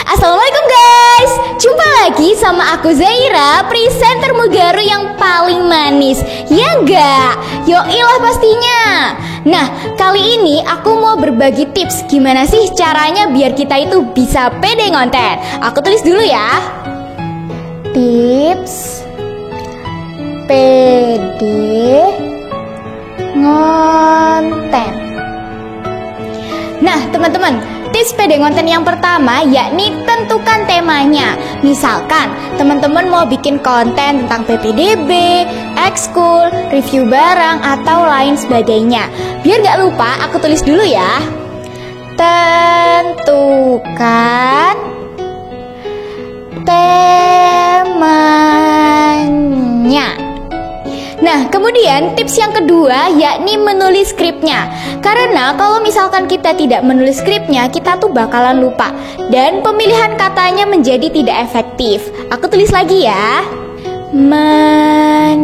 Assalamualaikum guys, jumpa lagi sama aku Zaira, presenter Mugaru yang paling manis. Ya enggak? Yoilah pastinya. Nah, kali ini aku mau berbagi tips gimana sih caranya biar kita itu bisa pede ngonten. Aku tulis dulu ya. Tips pede ngonten. Nah teman-teman, tips pede ngonten yang pertama yakni tentukan temanya. Misalkan teman-teman mau bikin konten tentang PPDB, ekskul, review barang, atau lain sebagainya. Biar gak lupa, aku tulis dulu ya. Tentukan temanya. Nah, kemudian tips yang kedua yakni menulis skripnya. Karena kalau misalkan kita tidak menulis skripnya, kita tuh bakalan lupa dan pemilihan katanya menjadi tidak efektif. Aku tulis lagi ya. Menulis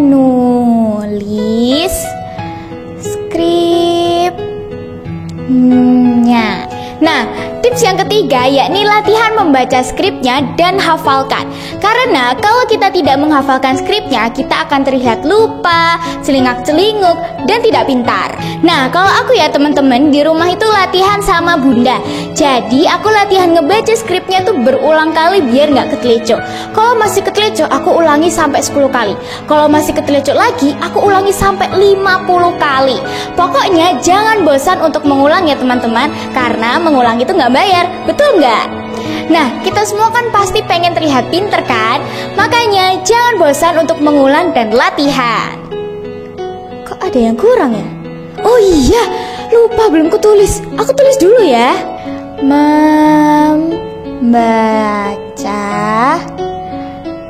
skripnya. Nah, tips yang ketiga yakni latihan membaca skripnya dan hafalkan. Karena kalau kita tidak menghafalkan skripnya, kita akan terlihat lupa, celingak-celinguk, dan tidak pintar. Nah, kalau aku ya teman-teman, di rumah itu latihan sama bunda. Jadi aku latihan ngebaca skripnya tuh berulang kali biar nggak keteleco. Kalau masih keteleco, aku ulangi sampai 10 kali. Kalau masih keteleco lagi, aku ulangi sampai 50 kali. Pokoknya jangan bosan untuk mengulang ya teman-teman, karena mengulang itu nggak bayar, betul nggak? Nah, kita semua kan pasti pengen terlihat pinter kan? Makanya jangan bosan untuk mengulang dan latihan. Kok ada yang kurang ya? Oh iya, lupa belum kutulis. Aku tulis dulu ya. Membaca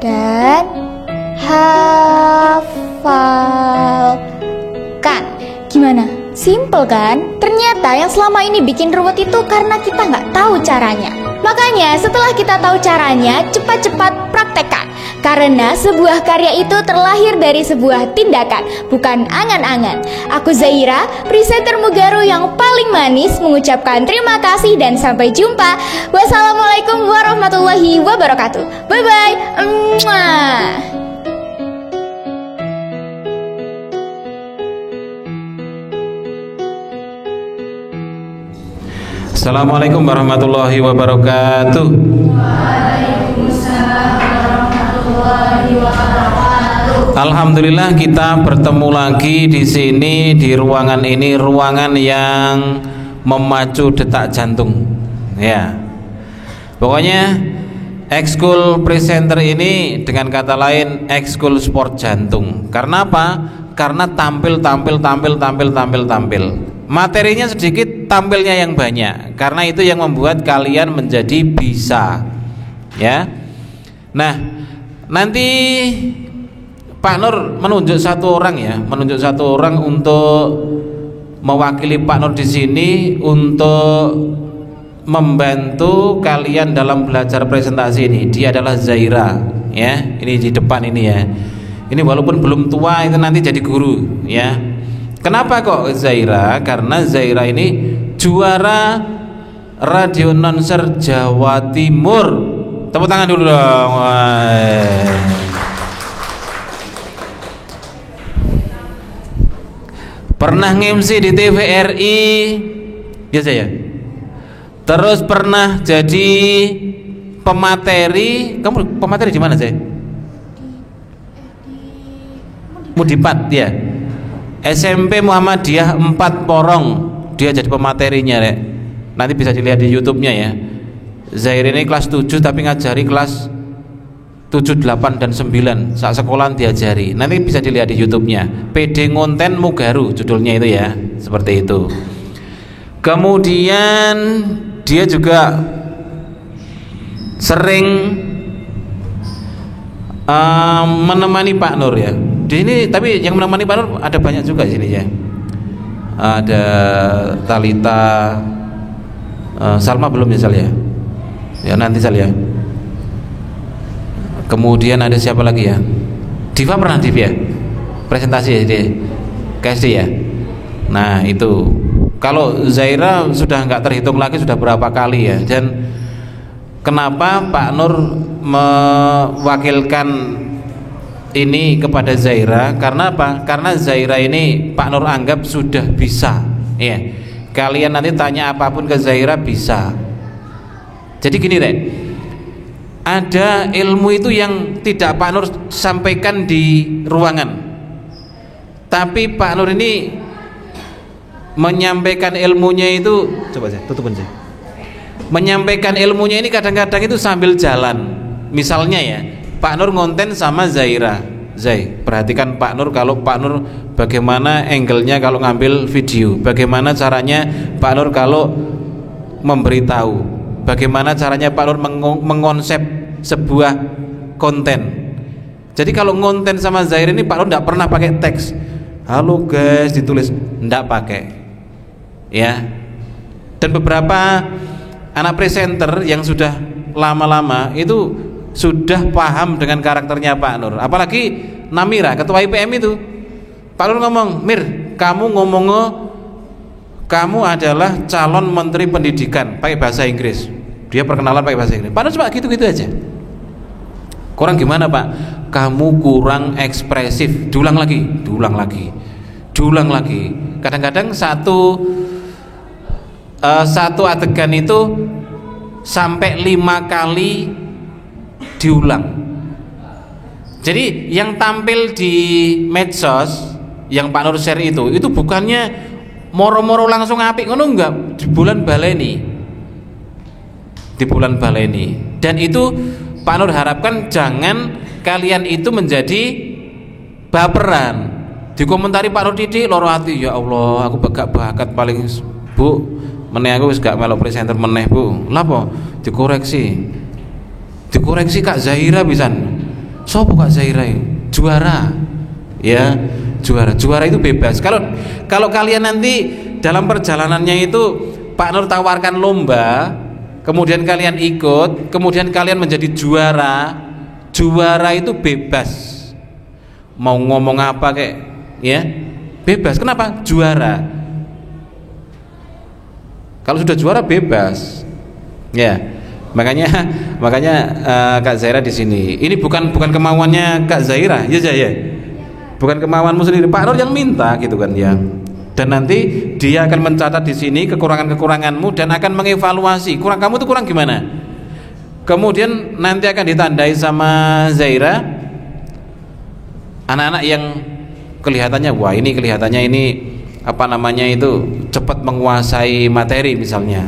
dan hafalkan. Gimana? Simple kan? Ternyata yang selama ini bikin ruwet itu karena kita nggak tahu caranya. Makanya setelah kita tahu caranya, cepat-cepat praktekkan. Karena sebuah karya itu terlahir dari sebuah tindakan, bukan angan-angan. Aku Zaira, presenter Mugaru yang paling manis, mengucapkan terima kasih dan sampai jumpa. Wassalamualaikum warahmatullahi wabarakatuh. Bye-bye. Assalamualaikum warahmatullahi wabarakatuh. Waalaikumsalam warahmatullahi wabarakatuh. Alhamdulillah kita bertemu lagi di sini di ruangan ini, ruangan yang memacu detak jantung. Ya. Pokoknya ekskul presenter ini dengan kata lain ekskul sport jantung. Karena apa? Karena tampil. Materinya sedikit, tampilnya yang banyak. Karena itu yang membuat kalian menjadi bisa. Ya. Nah, nanti Pak Nur menunjuk satu orang untuk mewakili Pak Nur di sini untuk membantu kalian dalam belajar presentasi ini. Dia adalah Zaira, ya. Ini di depan ini ya. Ini walaupun belum tua itu nanti jadi guru, ya. Kenapa kok Zaira? Karena Zaira ini juara radio announcer Jawa Timur. Tepuk tangan dulu dong. Pernah nge-MC di TVRI, ya saya. Terus pernah jadi pemateri. Kamu pemateri di mana saya? Mudipat ya. SMP Muhammadiyah 4 Porong, dia jadi pematerinya rek. Nanti bisa dilihat di YouTube-nya ya. Zaira ini kelas 7 tapi ngajari kelas 7, 8 dan 9 saat sekolahan diajari. Nanti bisa dilihat di YouTube-nya. PD Ngonten Mugaru judulnya itu ya. Seperti itu. Kemudian dia juga sering menemani Pak Nur ya. Di sini tapi yang menemani Pak Nur ada banyak juga di sini ya. Ada Talita, Salma belum ya Sal ya? Ya nanti Sal ya. Kemudian ada siapa lagi ya? Diva pernah Diva ya? Presentasi ya di KSD ya. Nah itu. Kalau Zaira sudah nggak terhitung lagi sudah berapa kali ya. Dan kenapa Pak Nur mewakilkan ini kepada Zaira? Karena apa? Karena Zaira ini Pak Nur anggap sudah bisa. Ya, kalian nanti tanya apapun ke Zaira bisa. Jadi gini Rek, ada ilmu itu yang tidak Pak Nur sampaikan di ruangan, tapi Pak Nur ini menyampaikan ilmunya itu, coba saya tutupin saya, menyampaikan ilmunya ini kadang-kadang itu sambil jalan. Misalnya ya, Pak Nur ngonten sama Zaira, Zai, perhatikan Pak Nur, kalau Pak Nur bagaimana angle-nya kalau ngambil video, bagaimana caranya Pak Nur kalau memberitahu, bagaimana caranya Pak Nur mengonsep sebuah konten. Jadi kalau ngonten sama Zaira ini Pak Nur tidak pernah pakai teks, halo guys, ditulis, tidak pakai. Ya, dan beberapa anak presenter yang sudah lama-lama itu sudah paham dengan karakternya Pak Nur. Apalagi Namira, ketua IPM itu, Pak Nur ngomong, Mir, kamu kamu adalah calon menteri pendidikan, pakai bahasa Inggris. Dia perkenalan pakai bahasa Inggris. Pak Nur cuma gitu-gitu aja. Kurang gimana Pak? Kamu kurang ekspresif. Diulang lagi. Kadang-kadang satu adegan itu sampai 5 kali diulang. Jadi yang tampil di medsos yang Pak Nur share itu bukannya moro-moro langsung apik ngono, enggak, di bulan baleni. Dan itu Pak Nur harapkan jangan kalian itu menjadi baperan. Dikomentari Pak Nur Didik loro hati, ya Allah, aku gak bakat paling Bu, meneh aku wis gak melok presenter meneh Bu. Lha apa? Dikoreksi Kak Zaira pisan. Sopo Kak Zaira? Juara. Ya, juara itu bebas. Kalau kalian nanti dalam perjalanannya itu Pak Nur tawarkan lomba, kemudian kalian ikut, kemudian kalian menjadi juara itu bebas. Mau ngomong apa kek, ya bebas. Kenapa? Juara. Kalau sudah juara bebas, ya. Makanya Kak Zaira di sini. Ini bukan kemauannya Kak Zaira, ya. Bukan kemauanmu sendiri. Pak Nur yang minta gitu kan ya. Dan nanti dia akan mencatat di sini kekurangan-kekuranganmu dan akan mengevaluasi. Kamu tuh kurang gimana? Kemudian nanti akan ditandai sama Zaira anak-anak yang kelihatannya cepat menguasai materi misalnya,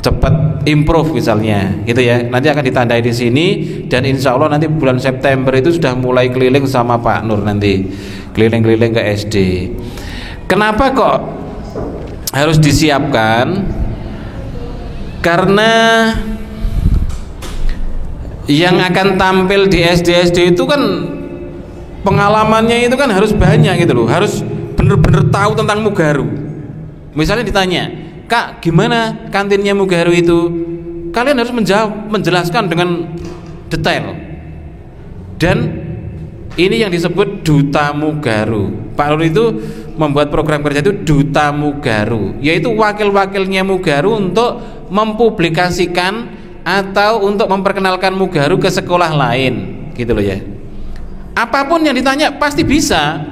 cepat improve misalnya, gitu ya. Nanti akan ditandai di sini dan insya Allah nanti bulan September itu sudah mulai keliling sama Pak Nur, nanti keliling-keliling ke SD. Kenapa kok harus disiapkan? Karena yang akan tampil di SD itu kan pengalamannya itu kan harus banyak gitu loh, harus bener-bener tahu tentang Mugaru. Misalnya ditanya, Kak, gimana kantinnya Mugaru itu? Kalian harus menjelaskan dengan detail. Dan ini yang disebut Duta Mugaru. Pak Nur itu membuat program kerja itu Duta Mugaru, yaitu wakil-wakilnya Mugaru untuk mempublikasikan atau untuk memperkenalkan Mugaru ke sekolah lain, gitu loh ya. Apapun yang ditanya pasti bisa,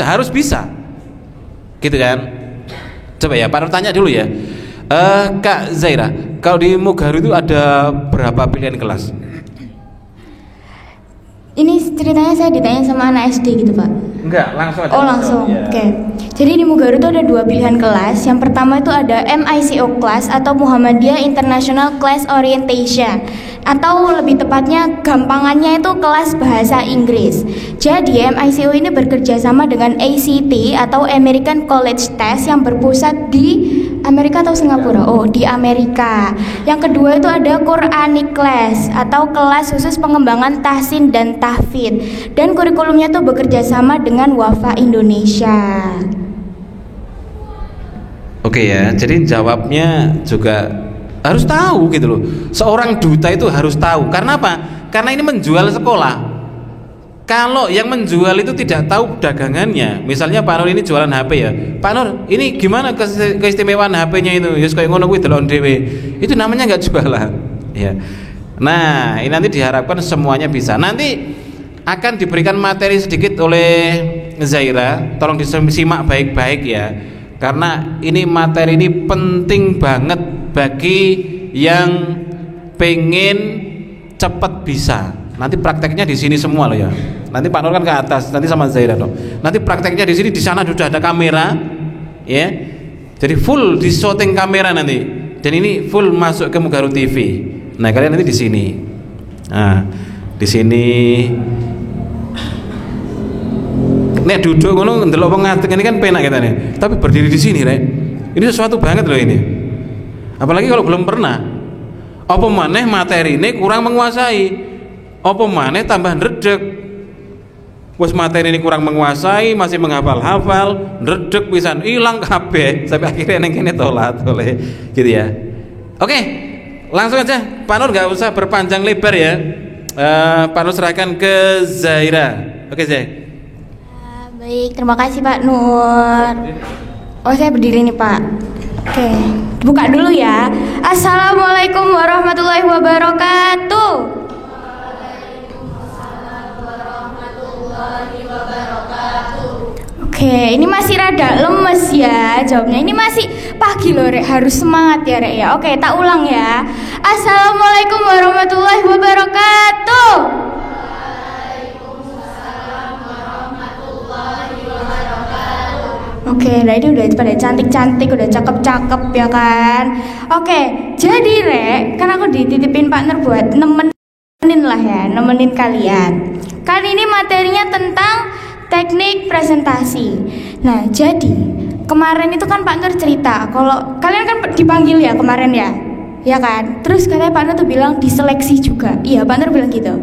harus bisa, gitu kan? Coba ya, Pak Nur tanya dulu ya, Kak Zaira, kalau di Mugaru itu ada berapa pilihan kelas? Ini ceritanya saya ditanya sama anak SD gitu Pak? Enggak, langsung aja. Oh langsung, ya. Oke. Jadi di Mugaru itu ada 2 pilihan kelas. Yang pertama itu ada MICO class atau Muhammadiyah International Class Orientation, atau lebih tepatnya gampangannya itu kelas bahasa Inggris. Jadi MICO ini bekerja sama dengan ACT atau American College Test yang berpusat di Amerika atau Singapura? Oh, di Amerika. Yang kedua itu ada Quranic Class atau kelas khusus pengembangan tahsin dan tahfidz, dan kurikulumnya tuh bekerja sama dengan Wafa Indonesia. Oke ya, jadi jawabnya juga harus tahu gitu loh. Seorang duta itu harus tahu. Karena apa? Karena ini menjual sekolah. Kalau yang menjual itu tidak tahu dagangannya, misalnya Pak Nur ini jualan HP ya, Pak Nur ini gimana keistimewaan HP-nya itu? Yus kayak ngono kuwi delok dhewe. Itu namanya nggak jualan. Ya. Nah, ini nanti diharapkan semuanya bisa. Nanti akan diberikan materi sedikit oleh Zaira. Tolong disimak baik-baik ya. Karena ini materi ini penting banget bagi yang pengen cepat bisa. Nanti prakteknya di sini semua loh ya. Nanti Pak Nur kan ke atas, nanti sama Zaira loh. Nanti prakteknya di sini, di sana sudah ada kamera, ya. Jadi full di syuting kamera nanti. Dan ini full masuk ke Mugaru TV. Nah kalian nanti di sini. Nah di sini. Nek duduk ngono ndelok wong ngadeg ini kan penak kita nih. Tapi berdiri di sini, Rek. Ini sesuatu banget loh ini. Apalagi kalau belum pernah. Apa maneh materi ini kurang menguasai. Apa maneh tambah ndredeg. Wes materi ini kurang menguasai, masih menghafal-hafal, ndredeg pisan ilang kabeh sampai akhirnya ning kene tolat oleh gitu ya. Oke, langsung aja Pak Nur, nggak usah berpanjang lebar ya. Pak Nur serahkan ke Zaira. Oke, Zai. Baik, terima kasih Pak Nur. Oh, saya berdiri nih Pak. Oke, buka dulu ya. Assalamualaikum warahmatullahi wabarakatuh. Oke, ini masih rada lemes ya jawabnya. Ini masih pagi loh, Rek. Harus semangat ya, Rek ya. Oke, tak ulang ya. Assalamualaikum warahmatullahi wabarakatuh. Oke, nah ini udah pada cantik-cantik, udah cakep-cakep ya kan. Oke, jadi Rek, kan aku dititipin partner buat nemenin lah ya, nemenin kalian. Kan ini materinya tentang teknik presentasi. Nah, jadi kemarin itu kan Pak Nur cerita kalau kalian kan dipanggil ya kemarin ya, ya kan. Terus katanya Pak Nur tuh bilang diseleksi juga. Iya, Pak Nur bilang gitu.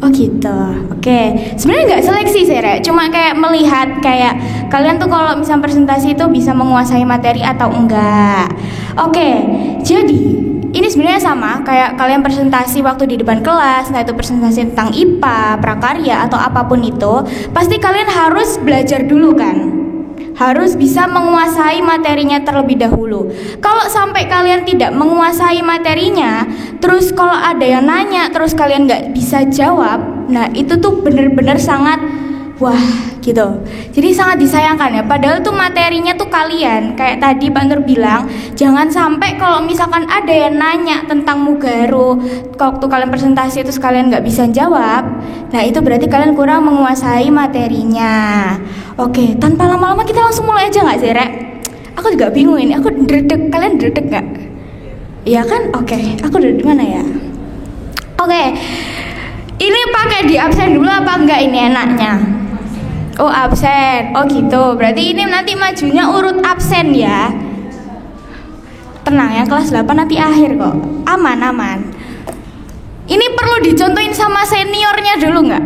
Oh gitu. Oke. Sebenarnya nggak seleksi sih, Rek. Cuma kayak melihat kayak kalian tuh kalau misalnya presentasi itu bisa menguasai materi atau enggak. Oke. Jadi ini sebenarnya sama kayak kalian presentasi waktu di depan kelas, entah itu presentasi tentang IPA, prakarya atau apapun itu, pasti kalian harus belajar dulu kan. Harus bisa menguasai materinya terlebih dahulu. Kalau sampai kalian tidak menguasai materinya, terus kalau ada yang nanya, terus kalian nggak bisa jawab, nah itu tuh bener-bener sangat wah gitu. Jadi sangat disayangkan ya. Padahal tuh materinya tuh kalian. Kayak tadi Pak Nur bilang, jangan sampai kalau misalkan ada yang nanya tentang Mugaru, waktu kalian presentasi itu kalian nggak bisa jawab, nah itu berarti kalian kurang menguasai materinya. Oke, tanpa lama-lama kita langsung mulai aja nggak sih, Rek? Aku juga bingung ini. Aku dredeg, kalian dredeg nggak? Iya kan? Oke, aku dredeg mana ya? Oke, ini pakai di absen dulu apa enggak ini enaknya? Oh absen, oh gitu. Berarti ini nanti majunya urut absen ya. Tenang ya, kelas 8 nanti akhir kok. Aman. Ini perlu dicontohin sama seniornya dulu nggak?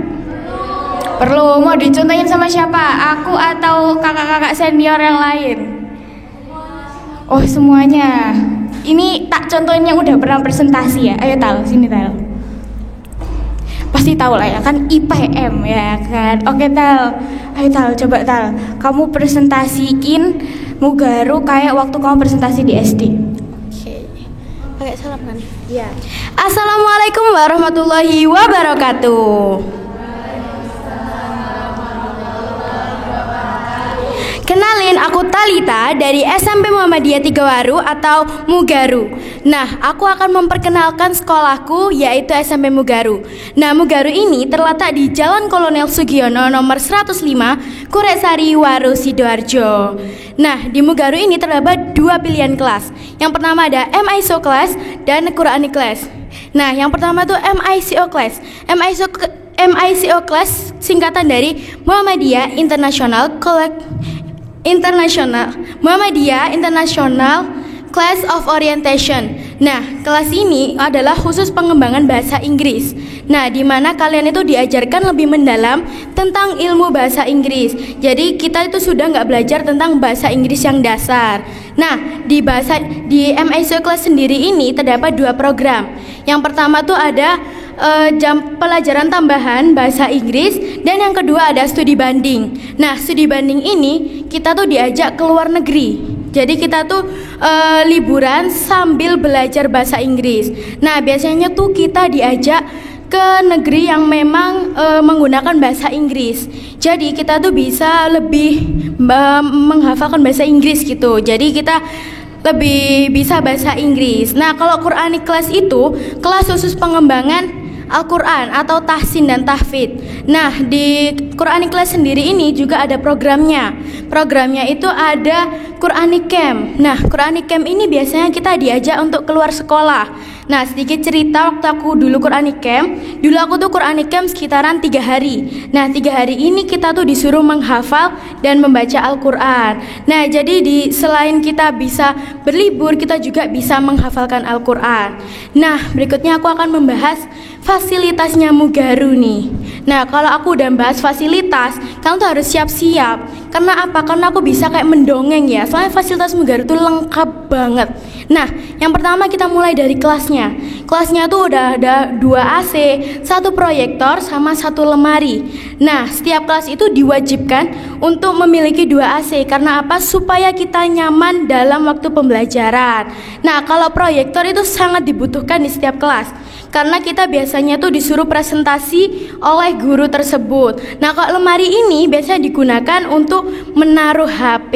Perlu. Mau dicontohin sama siapa? Aku atau kakak-kakak senior yang lain? Oh semuanya. Ini tak contohin yang udah pernah presentasi ya. Ayo Tal, sini Tal. Pasti tahu lah ya kan IPM ya kan. Oke Tal, ayo Tal, coba Tal, kamu presentasiin Mugaru kayak waktu kamu presentasi di SD. Oke. Pakai salam kan? Iya. Assalamualaikum warahmatullahi wabarakatuh. Kenalin, aku Talita dari SMP Muhammadiyah Tigawaru atau Mugaru. Nah, aku akan memperkenalkan sekolahku yaitu SMP Mugaru. Nah, Mugaru ini terletak di Jalan Kolonel Sugiono nomor 105, Kuresari, Waru, Sidoarjo. Nah, di Mugaru ini terdapat dua pilihan kelas. Yang pertama ada MISO Class dan Quranic Class. Nah, yang pertama tuh MICO Class. MICO Class singkatan dari Muhammadiyah Muhammadiyah International Class of Orientation. Nah, kelas ini adalah khusus pengembangan bahasa Inggris. Nah, di mana kalian itu diajarkan lebih mendalam tentang ilmu bahasa Inggris. Jadi kita itu sudah nggak belajar tentang bahasa Inggris yang dasar. Nah, di MICO Class sendiri ini terdapat dua program. Yang pertama tuh ada jam pelajaran tambahan bahasa Inggris dan yang kedua ada studi banding. Nah, studi banding ini kita tuh diajak ke luar negeri. Jadi kita tuh liburan sambil belajar bahasa Inggris. Nah, biasanya tuh kita diajak ke negeri yang memang menggunakan bahasa Inggris. Jadi kita tuh bisa lebih menghafalkan bahasa Inggris gitu. Jadi kita lebih bisa bahasa Inggris. Nah, kalau Quranic class itu kelas khusus pengembangan Al-Quran atau tahsin dan tahfidz. Nah, di Quranic class sendiri ini juga ada programnya. Programnya itu ada Quranic Camp. Nah, Quranic Camp ini biasanya kita diajak untuk keluar sekolah. Nah, sedikit cerita waktu aku dulu Quranic Camp. Dulu aku tuh Quranic Camp sekitaran 3 hari. Nah, 3 hari ini kita tuh disuruh menghafal dan membaca Al-Quran. Nah, jadi selain kita bisa berlibur, kita juga bisa menghafalkan Al-Quran. Nah, berikutnya aku akan membahas fasilitasnya Mugaru nih. Nah, kalau aku udah bahas fasilitas, kamu tuh harus siap-siap. Karena apa? Karena aku bisa kayak mendongeng ya. Soalnya fasilitas Mugaru tuh lengkap banget. Nah, yang pertama kita mulai dari kelasnya. Kelasnya tuh udah ada 2 AC, 1 proyektor sama 1 lemari. Nah, setiap kelas itu diwajibkan untuk memiliki 2 AC. Karena apa? Supaya kita nyaman dalam waktu pembelajaran. Nah, kalau proyektor itu sangat dibutuhkan di setiap kelas. Karena kita biasanya tuh disuruh presentasi oleh guru tersebut. Nah, kalau lemari ini biasanya digunakan untuk menaruh HP.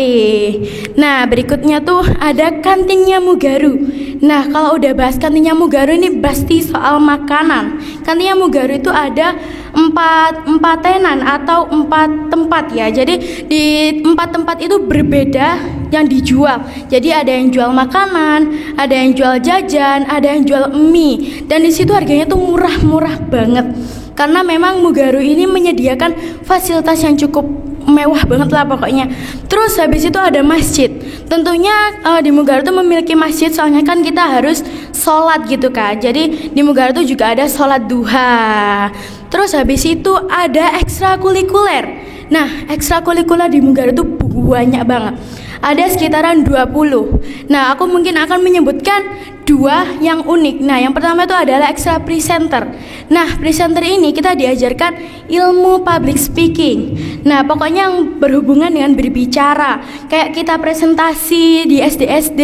Nah, berikutnya tuh ada kantinnya Mugaru. Nah, kalau udah bahas kantinnya Mugaru ini pasti soal makanan. Kantinnya Mugaru itu ada 4 tenan atau 4 tempat ya. Jadi di 4 tempat itu berbeda yang dijual. Jadi ada yang jual makanan, ada yang jual jajan, ada yang jual mie. Dan di situ harganya tuh murah-murah banget. Karena memang Mugaru ini menyediakan fasilitas yang cukup mewah banget lah pokoknya. Terus habis itu ada masjid. Tentunya di Mugaru tuh memiliki masjid, soalnya kan kita harus sholat gitu kan. Jadi di Mugaru tuh juga ada sholat duha. Terus habis itu ada ekstrakurikuler. Nah, ekstrakurikuler di Mugaru tuh banyak banget. Ada sekitaran 20. Nah, aku mungkin akan menyebutkan 2 yang unik. Nah, yang pertama itu adalah extra presenter. Nah, presenter ini kita diajarkan ilmu public speaking. Nah, pokoknya yang berhubungan dengan berbicara. Kayak kita presentasi di SD,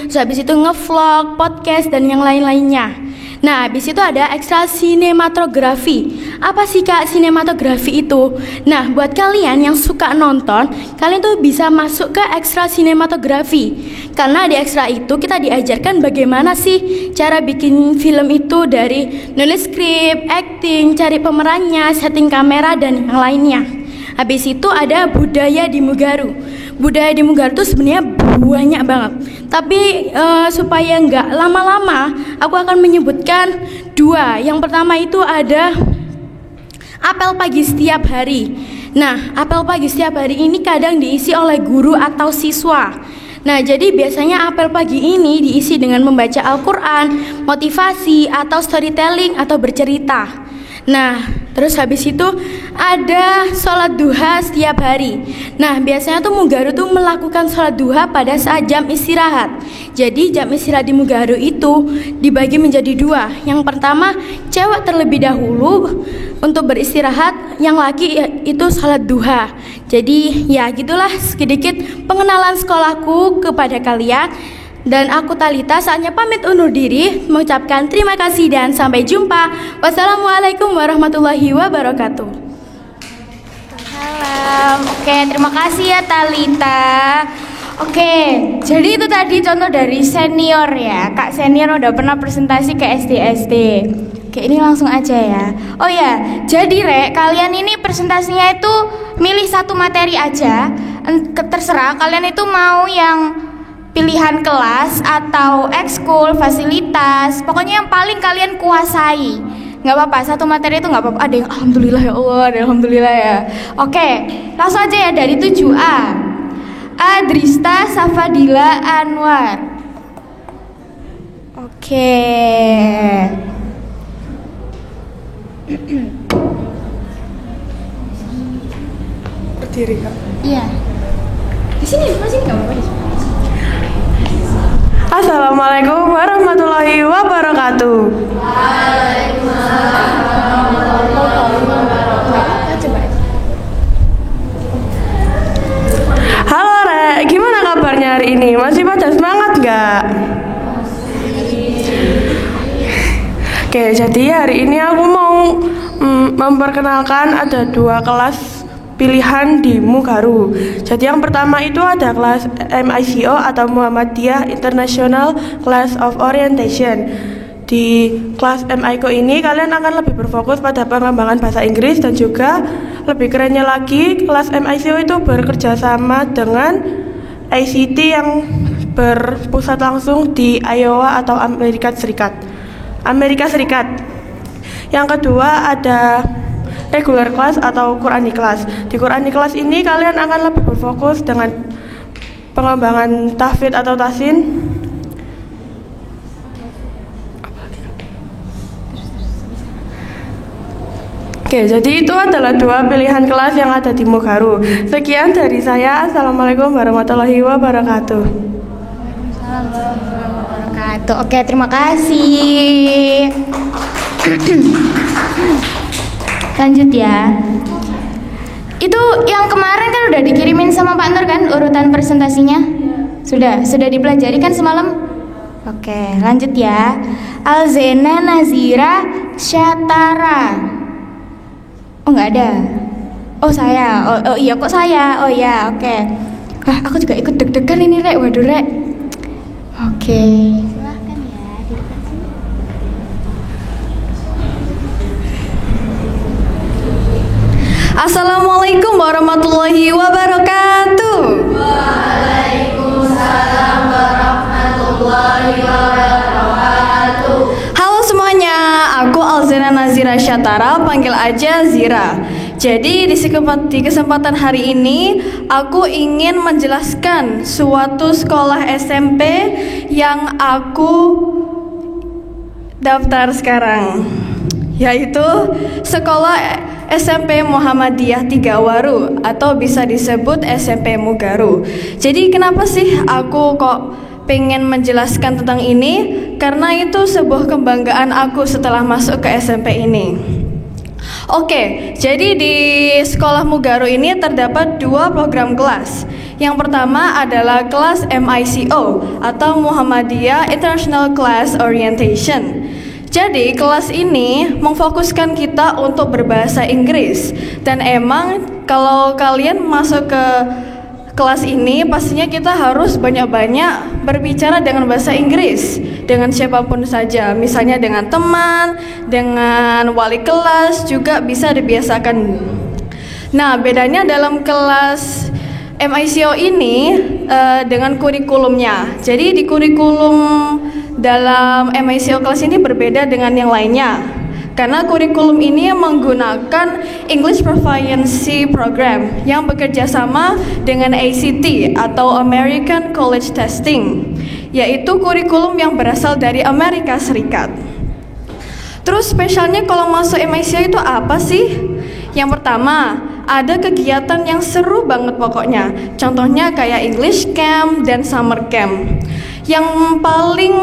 terus habis itu ngevlog, podcast, dan yang lain-lainnya. Nah, habis itu ada ekstra sinematografi. Apa sih Kak sinematografi itu? Nah, buat kalian yang suka nonton, kalian tuh bisa masuk ke ekstra sinematografi. Karena di ekstra itu kita diajarkan bagaimana sih cara bikin film itu, dari nulis skrip, acting, cari pemerannya, setting kamera, dan yang lainnya. Habis itu ada budaya di Mugaru. Budaya di Mugaru itu sebenarnya banyak banget. Tapi supaya nggak lama-lama, aku akan menyebutkan 2. Yang pertama itu ada apel pagi setiap hari. Nah, apel pagi setiap hari ini kadang diisi oleh guru atau siswa. Nah, jadi biasanya apel pagi ini diisi dengan membaca Al-Quran, motivasi, atau storytelling, atau bercerita. Nah, terus habis itu ada sholat duha setiap hari. Nah, biasanya tuh Mugaru tuh melakukan sholat duha pada saat jam istirahat. Jadi jam istirahat di Mugaru itu dibagi menjadi 2. Yang pertama, cewek terlebih dahulu untuk beristirahat, yang laki itu sholat duha. Jadi ya gitulah sedikit pengenalan sekolahku kepada kalian. Dan aku Talita saatnya pamit undur diri, mengucapkan terima kasih dan sampai jumpa. Wassalamualaikum warahmatullahi wabarakatuh. Salam. Oke, terima kasih ya Talita. Oke, jadi itu tadi contoh dari senior ya. Kak senior udah pernah presentasi ke SD. Oke, ini langsung aja ya. Oh ya, jadi kalian ini presentasinya itu milih 1 materi aja. Terserah kalian itu mau yang pilihan kelas atau ekskul, fasilitas, pokoknya yang paling kalian kuasai. Nggak apa-apa, 1 materi itu nggak apa-apa. Ada yang alhamdulillah ya Allah, ada alhamdulillah ya. Oke, langsung aja ya dari 7A. Adrista Safadila Anwar. Oke. Berdiri Kak. Iya. Di sini nggak apa-apa di sini. Assalamualaikum warahmatullahi wabarakatuh. Halo Rek, gimana kabarnya hari ini? Oke, jadi hari ini aku mau memperkenalkan ada 2 kelas pilihan di Mugaru. Jadi yang pertama itu ada kelas MICO atau Muhammadiyah International Class of Orientation. Di kelas MICO ini kalian akan lebih berfokus pada pengembangan bahasa Inggris, dan juga lebih kerennya lagi kelas MICO itu bekerja sama dengan ICT yang berpusat langsung di Iowa atau Amerika Serikat. Yang kedua ada regular class atau Quranic class. Di Quranic class ini kalian akan lebih berfokus dengan pengembangan tahfidz atau tahsin. Oke, jadi itu adalah 2 pilihan kelas yang ada di Mugaru. Sekian dari saya. Assalamualaikum warahmatullahi wabarakatuh. Oke, terima kasih. Lanjut ya. Itu yang kemarin kan udah dikirimin sama Pak Nur kan urutan presentasinya? Sudah dipelajari kan semalam? Oke, lanjut ya. Alzena Nazira Syatara. Oh, nggak ada. Oh, saya. Oh iya, kok saya? Oh ya, oke. Wah, aku juga ikut deg-degan ini, Rek. Waduh, Rek. Oke. Silahkan ya, di depan sini. Assalamualaikum warahmatullahi wabarakatuh. Waalaikumsalam warahmatullahi wabarakatuh. Halo semuanya, aku Alzena Nazira Syatara, panggil aja Zira. Jadi di kesempatan hari ini aku ingin menjelaskan suatu sekolah SMP yang aku daftar sekarang, yaitu Sekolah SMP Muhammadiyah Tigawaru atau bisa disebut SMP Mugaru. Jadi kenapa sih aku kok pengen menjelaskan tentang ini? Karena itu sebuah kebanggaan aku setelah masuk ke SMP ini. Oke, jadi di Sekolah Mugaru ini terdapat 2 program kelas. Yang pertama adalah kelas MICO atau Muhammadiyah International Class Orientation. Jadi kelas ini memfokuskan kita untuk berbahasa Inggris. Dan emang kalau kalian masuk ke kelas ini pastinya kita harus banyak-banyak berbicara dengan bahasa Inggris dengan siapapun saja, misalnya dengan teman, dengan wali kelas juga bisa dibiasakan. Nah, bedanya dalam kelas MICO ini dengan kurikulumnya. Jadi di kurikulum dalam MICO kelas ini berbeda dengan yang lainnya. Karena kurikulum ini menggunakan English Proficiency Program yang bekerja sama dengan ACT atau American College Testing, yaitu kurikulum yang berasal dari Amerika Serikat. Terus spesialnya kalau masuk MICO itu apa sih? Yang pertama, ada kegiatan yang seru banget pokoknya. Contohnya kayak English Camp dan Summer Camp. Yang paling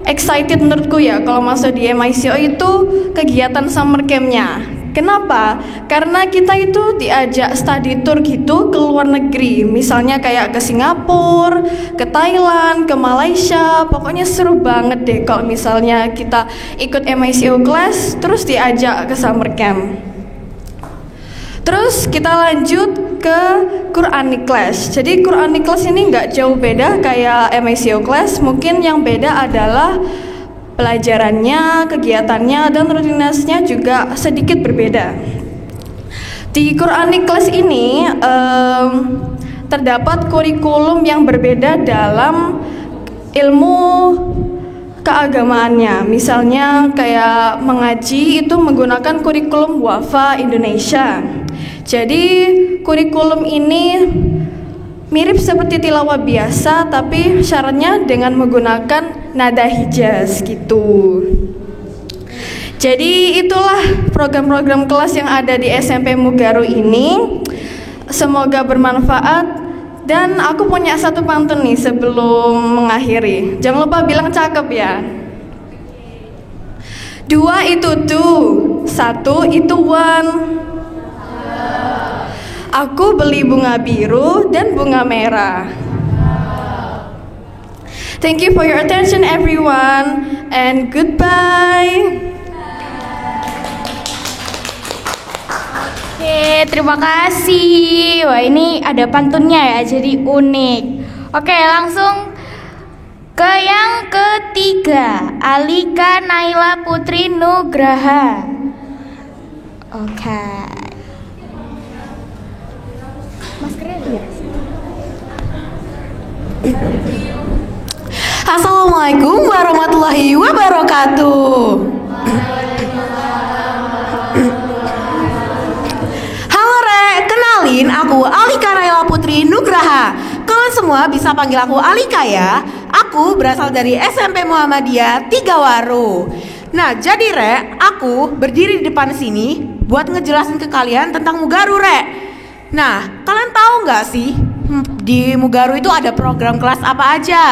excited menurutku ya kalau masuk di MICO itu kegiatan summer camp-nya. Kenapa? Karena kita itu diajak study tour gitu ke luar negeri. Misalnya kayak ke Singapura, ke Thailand, ke Malaysia. Pokoknya seru banget deh kalau misalnya kita ikut MICO class terus diajak ke summer camp. Terus kita lanjut ke Quranic class. Jadi Quranic class ini nggak jauh beda kayak MICO class. Mungkin yang beda adalah pelajarannya, kegiatannya, dan rutinitasnya juga sedikit berbeda. Di Quranic class ini terdapat kurikulum yang berbeda dalam ilmu keagamaannya. Misalnya kayak mengaji itu menggunakan kurikulum Wafa Indonesia. Jadi kurikulum ini mirip seperti tilawah biasa, tapi syaratnya dengan menggunakan nada Hijaz gitu. Jadi itulah program-program kelas yang ada di SMP Mugaru ini. Semoga bermanfaat. Dan aku punya satu pantun nih sebelum mengakhiri. Jangan lupa bilang cakep ya. 2 itu 2, 1 itu 1. Aku beli bunga biru dan bunga merah. Thank you for your attention everyone and goodbye. terima kasih. Wah, ini ada pantunnya ya, jadi unik. Oke, langsung ke yang ketiga, Alika Naila Putri Nugraha. Oke. Assalamualaikum warahmatullahi wabarakatuh. Halo Re, kenalin aku Alika Naila Putri Nugraha. Kalian semua bisa panggil aku Alika ya. Aku berasal dari SMP Muhammadiyah 3 Waru. Nah, jadi Re, aku berdiri di depan sini buat ngejelasin ke kalian tentang Mugaru, Re. Nah, kalian tahu nggak sih di Mugaru itu ada program kelas apa aja?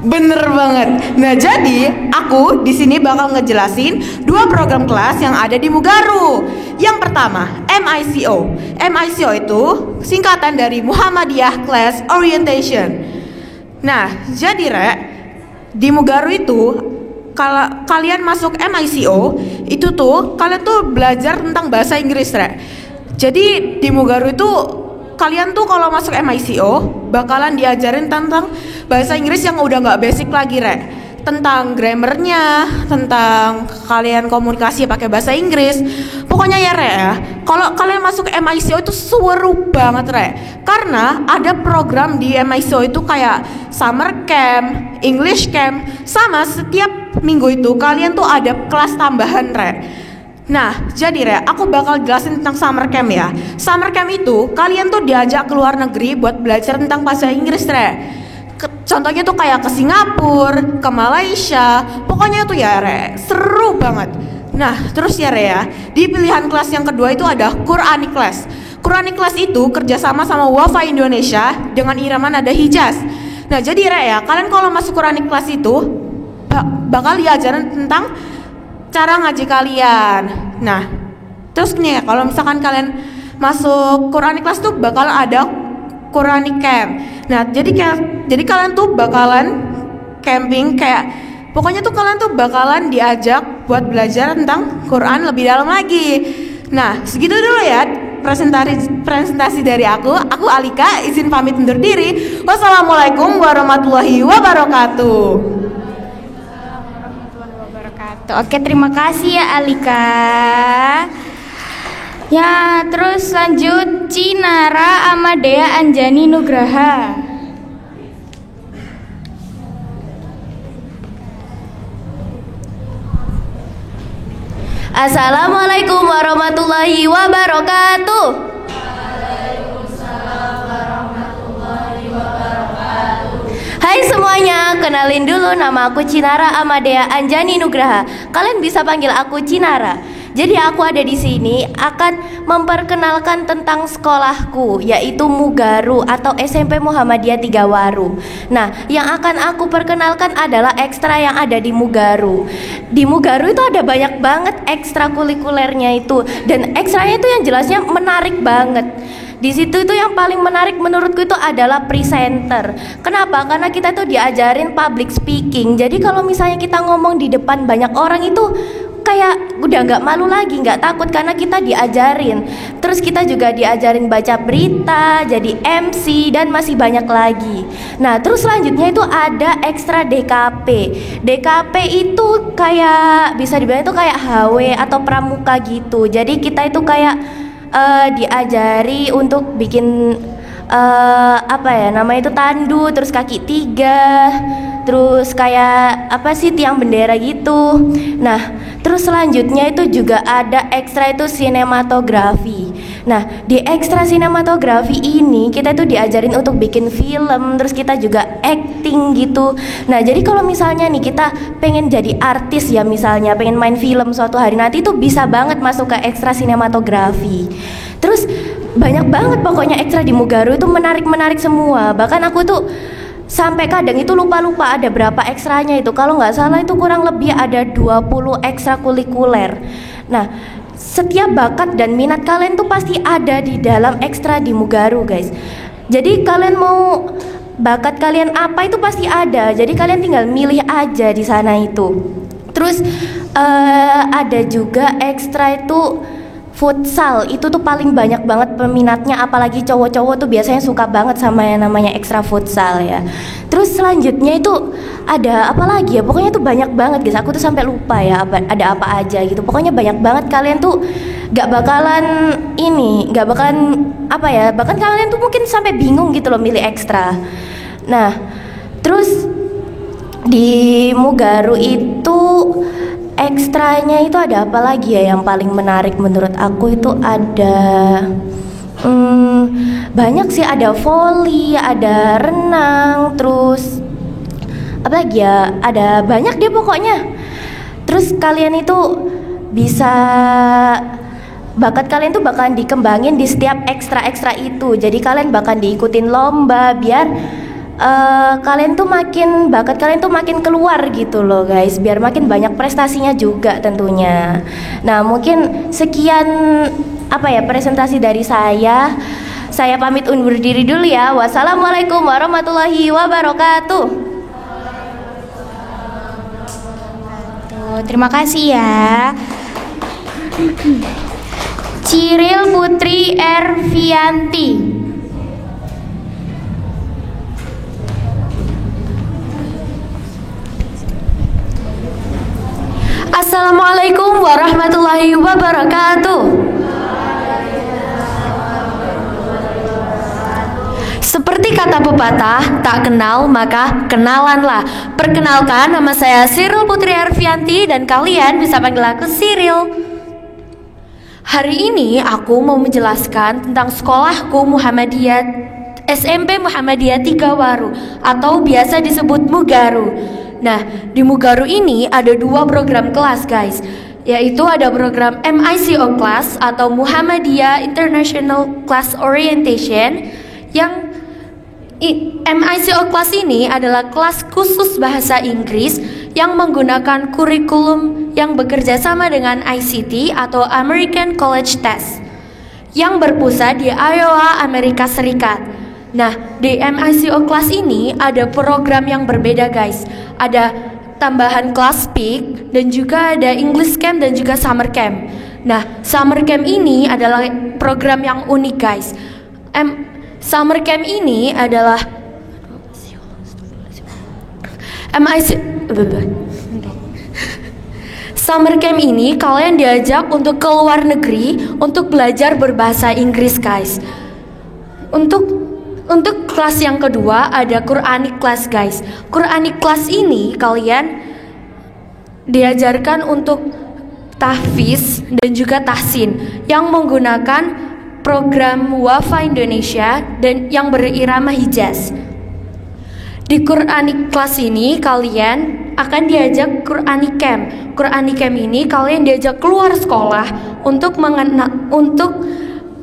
Bener banget. Nah, jadi aku di sini bakal ngejelasin 2 program kelas yang ada di Mugaru. Yang pertama, MICO. MICO itu singkatan dari Muhammadiyah Class Orientation. Nah, jadi Re, di Mugaru itu kalau kalian masuk MICO itu tuh kalian tuh belajar tentang bahasa Inggris, Re. Jadi di Mugaru itu kalian tuh kalau masuk MICO bakalan diajarin tentang bahasa Inggris yang udah nggak basic lagi, Re. Tentang grammarnya, tentang kalian komunikasi pakai bahasa Inggris. Pokoknya ya, Re, ya, kalau kalian masuk MICO itu seru banget, Re. Karena ada program di MICO itu kayak summer camp, English camp, sama setiap minggu itu kalian tuh ada kelas tambahan, Re. Nah, jadi Re, aku bakal jelasin tentang summer camp ya. Summer camp itu kalian tuh diajak ke luar negeri buat belajar tentang bahasa Inggris, Re. Contohnya tuh kayak ke Singapura, ke Malaysia. Pokoknya tuh ya, Re, seru banget. Nah, terus ya, Re, ya, di pilihan kelas yang kedua itu ada Quranic Class. Quranic Class itu kerjasama sama Wafa Indonesia dengan irama nada Hijaz. Nah, jadi Re, ya, kalian kalau masuk Quranic Class itu bakal diajarin tentang cara ngaji kalian. Nah, terus nih ya, kalau misalkan kalian masuk Quranic Class tuh bakal ada Quranic Camp. Nah, jadi kalian tuh bakalan camping kayak pokoknya tuh kalian tuh bakalan diajak buat belajar tentang Quran lebih dalam lagi. Nah, segitu dulu ya presentasi dari aku. Aku Alika, izin pamit undur diri. Wassalamualaikum warahmatullahi wabarakatuh. Oke, terima kasih ya Alika. Ya, terus lanjut Cinara Amadea Anjani Nugraha. Assalamualaikum warahmatullahi wabarakatuh. Hai semuanya, kenalin dulu, nama aku Cinara Amadea Anjani Nugraha. Kalian bisa panggil aku Cinara. Jadi aku ada di sini akan memperkenalkan tentang sekolahku, yaitu Mugaru atau SMP Muhammadiyah 3 Waru. Nah, yang akan aku perkenalkan adalah ekstra yang ada di Mugaru. Di Mugaru itu ada banyak banget ekstrakurikulernya itu, dan ekstranya itu yang jelasnya menarik banget. Di situ itu yang paling menarik menurutku itu adalah presenter. Kenapa? Karena kita tuh diajarin public speaking. Jadi kalau misalnya kita ngomong di depan banyak orang itu kayak udah nggak malu lagi, nggak takut karena kita diajarin. Terus kita juga diajarin baca berita, jadi MC, dan masih banyak lagi. Nah, terus selanjutnya itu ada ekstra DKP. DKP itu kayak bisa dibilang itu kayak HW atau pramuka gitu. Jadi kita itu kayak diajari untuk bikin apa ya namanya itu tandu, terus kaki 3, terus kayak apa sih tiang bendera gitu. Nah, terus selanjutnya itu juga ada ekstra itu sinematografi. Nah, di ekstra sinematografi ini kita tuh diajarin untuk bikin film, terus kita juga acting gitu. Nah, jadi kalau misalnya nih kita pengen jadi artis ya, misalnya pengen main film suatu hari nanti, itu bisa banget masuk ke ekstra sinematografi. Terus banyak banget pokoknya ekstra di Mugaru itu menarik-menarik semua. Bahkan aku tuh sampai kadang itu lupa-lupa ada berapa ekstranya itu. Kalau nggak salah itu kurang lebih ada 20 ekstrakurikuler. Nah, setiap bakat dan minat kalian tuh pasti ada di dalam ekstra di Mugaru, guys. Jadi kalian mau bakat kalian apa itu pasti ada. Jadi kalian tinggal milih aja di sana itu. Terus ada juga ekstra itu futsal, itu tuh paling banyak banget peminatnya, apalagi cowok-cowok tuh biasanya suka banget sama yang namanya ekstra futsal ya. Terus selanjutnya itu ada apa lagi ya, pokoknya tuh banyak banget guys, aku tuh sampai lupa ya ada apa aja gitu. Pokoknya banyak banget, kalian tuh gak bakalan apa ya, bahkan kalian tuh mungkin sampai bingung gitu loh milih ekstra. Nah terus di Mugaru itu ekstranya itu ada apa lagi ya yang paling menarik menurut aku itu ada banyak sih, ada volley, ada renang, terus apa lagi ya, ada banyak deh pokoknya. Terus kalian itu bisa, bakat kalian tuh bakalan dikembangin di setiap ekstra-ekstra itu. Jadi kalian bakalan diikutin lomba biar bakat kalian tuh makin keluar gitu loh guys, biar makin banyak prestasinya juga tentunya. Nah mungkin sekian presentasi dari saya pamit undur diri dulu ya. Wassalamualaikum warahmatullahi wabarakatuh. Terima kasih ya Ciril Putri Ervianti. Assalamualaikum warahmatullahi wabarakatuh. Seperti kata pepatah, tak kenal maka kenalanlah. Perkenalkan, nama saya Ciril Putri Ervianti dan kalian bisa panggil aku Ciril. Hari ini aku mau menjelaskan tentang sekolahku Muhammadiyah SMP Muhammadiyah 3 Waru atau biasa disebut Mugaru. Nah, di Mugaru ini ada 2 program kelas guys, yaitu ada program MICO Class atau Muhammadiyah International Class Orientation. Yang MICO Class ini adalah kelas khusus bahasa Inggris yang menggunakan kurikulum yang bekerja sama dengan ICT atau American College Test yang berpusat di Iowa, Amerika Serikat. Nah, di MICO Class ini ada program yang berbeda guys. Ada tambahan kelas speak dan juga ada English Camp dan juga Summer Camp. Nah, Summer Camp ini adalah program yang unik guys. Summer Camp ini adalah Summer Camp ini kalian diajak untuk ke luar negeri untuk belajar berbahasa Inggris guys. Untuk kelas yang kedua ada Quranic Class guys. Quranic Class ini kalian diajarkan untuk tahfiz dan juga tahsin yang menggunakan program Wafa Indonesia dan yang berirama Hijaz. Di Quranic Class ini kalian akan diajak Quranic Camp. Quranic Camp ini kalian diajak keluar sekolah untuk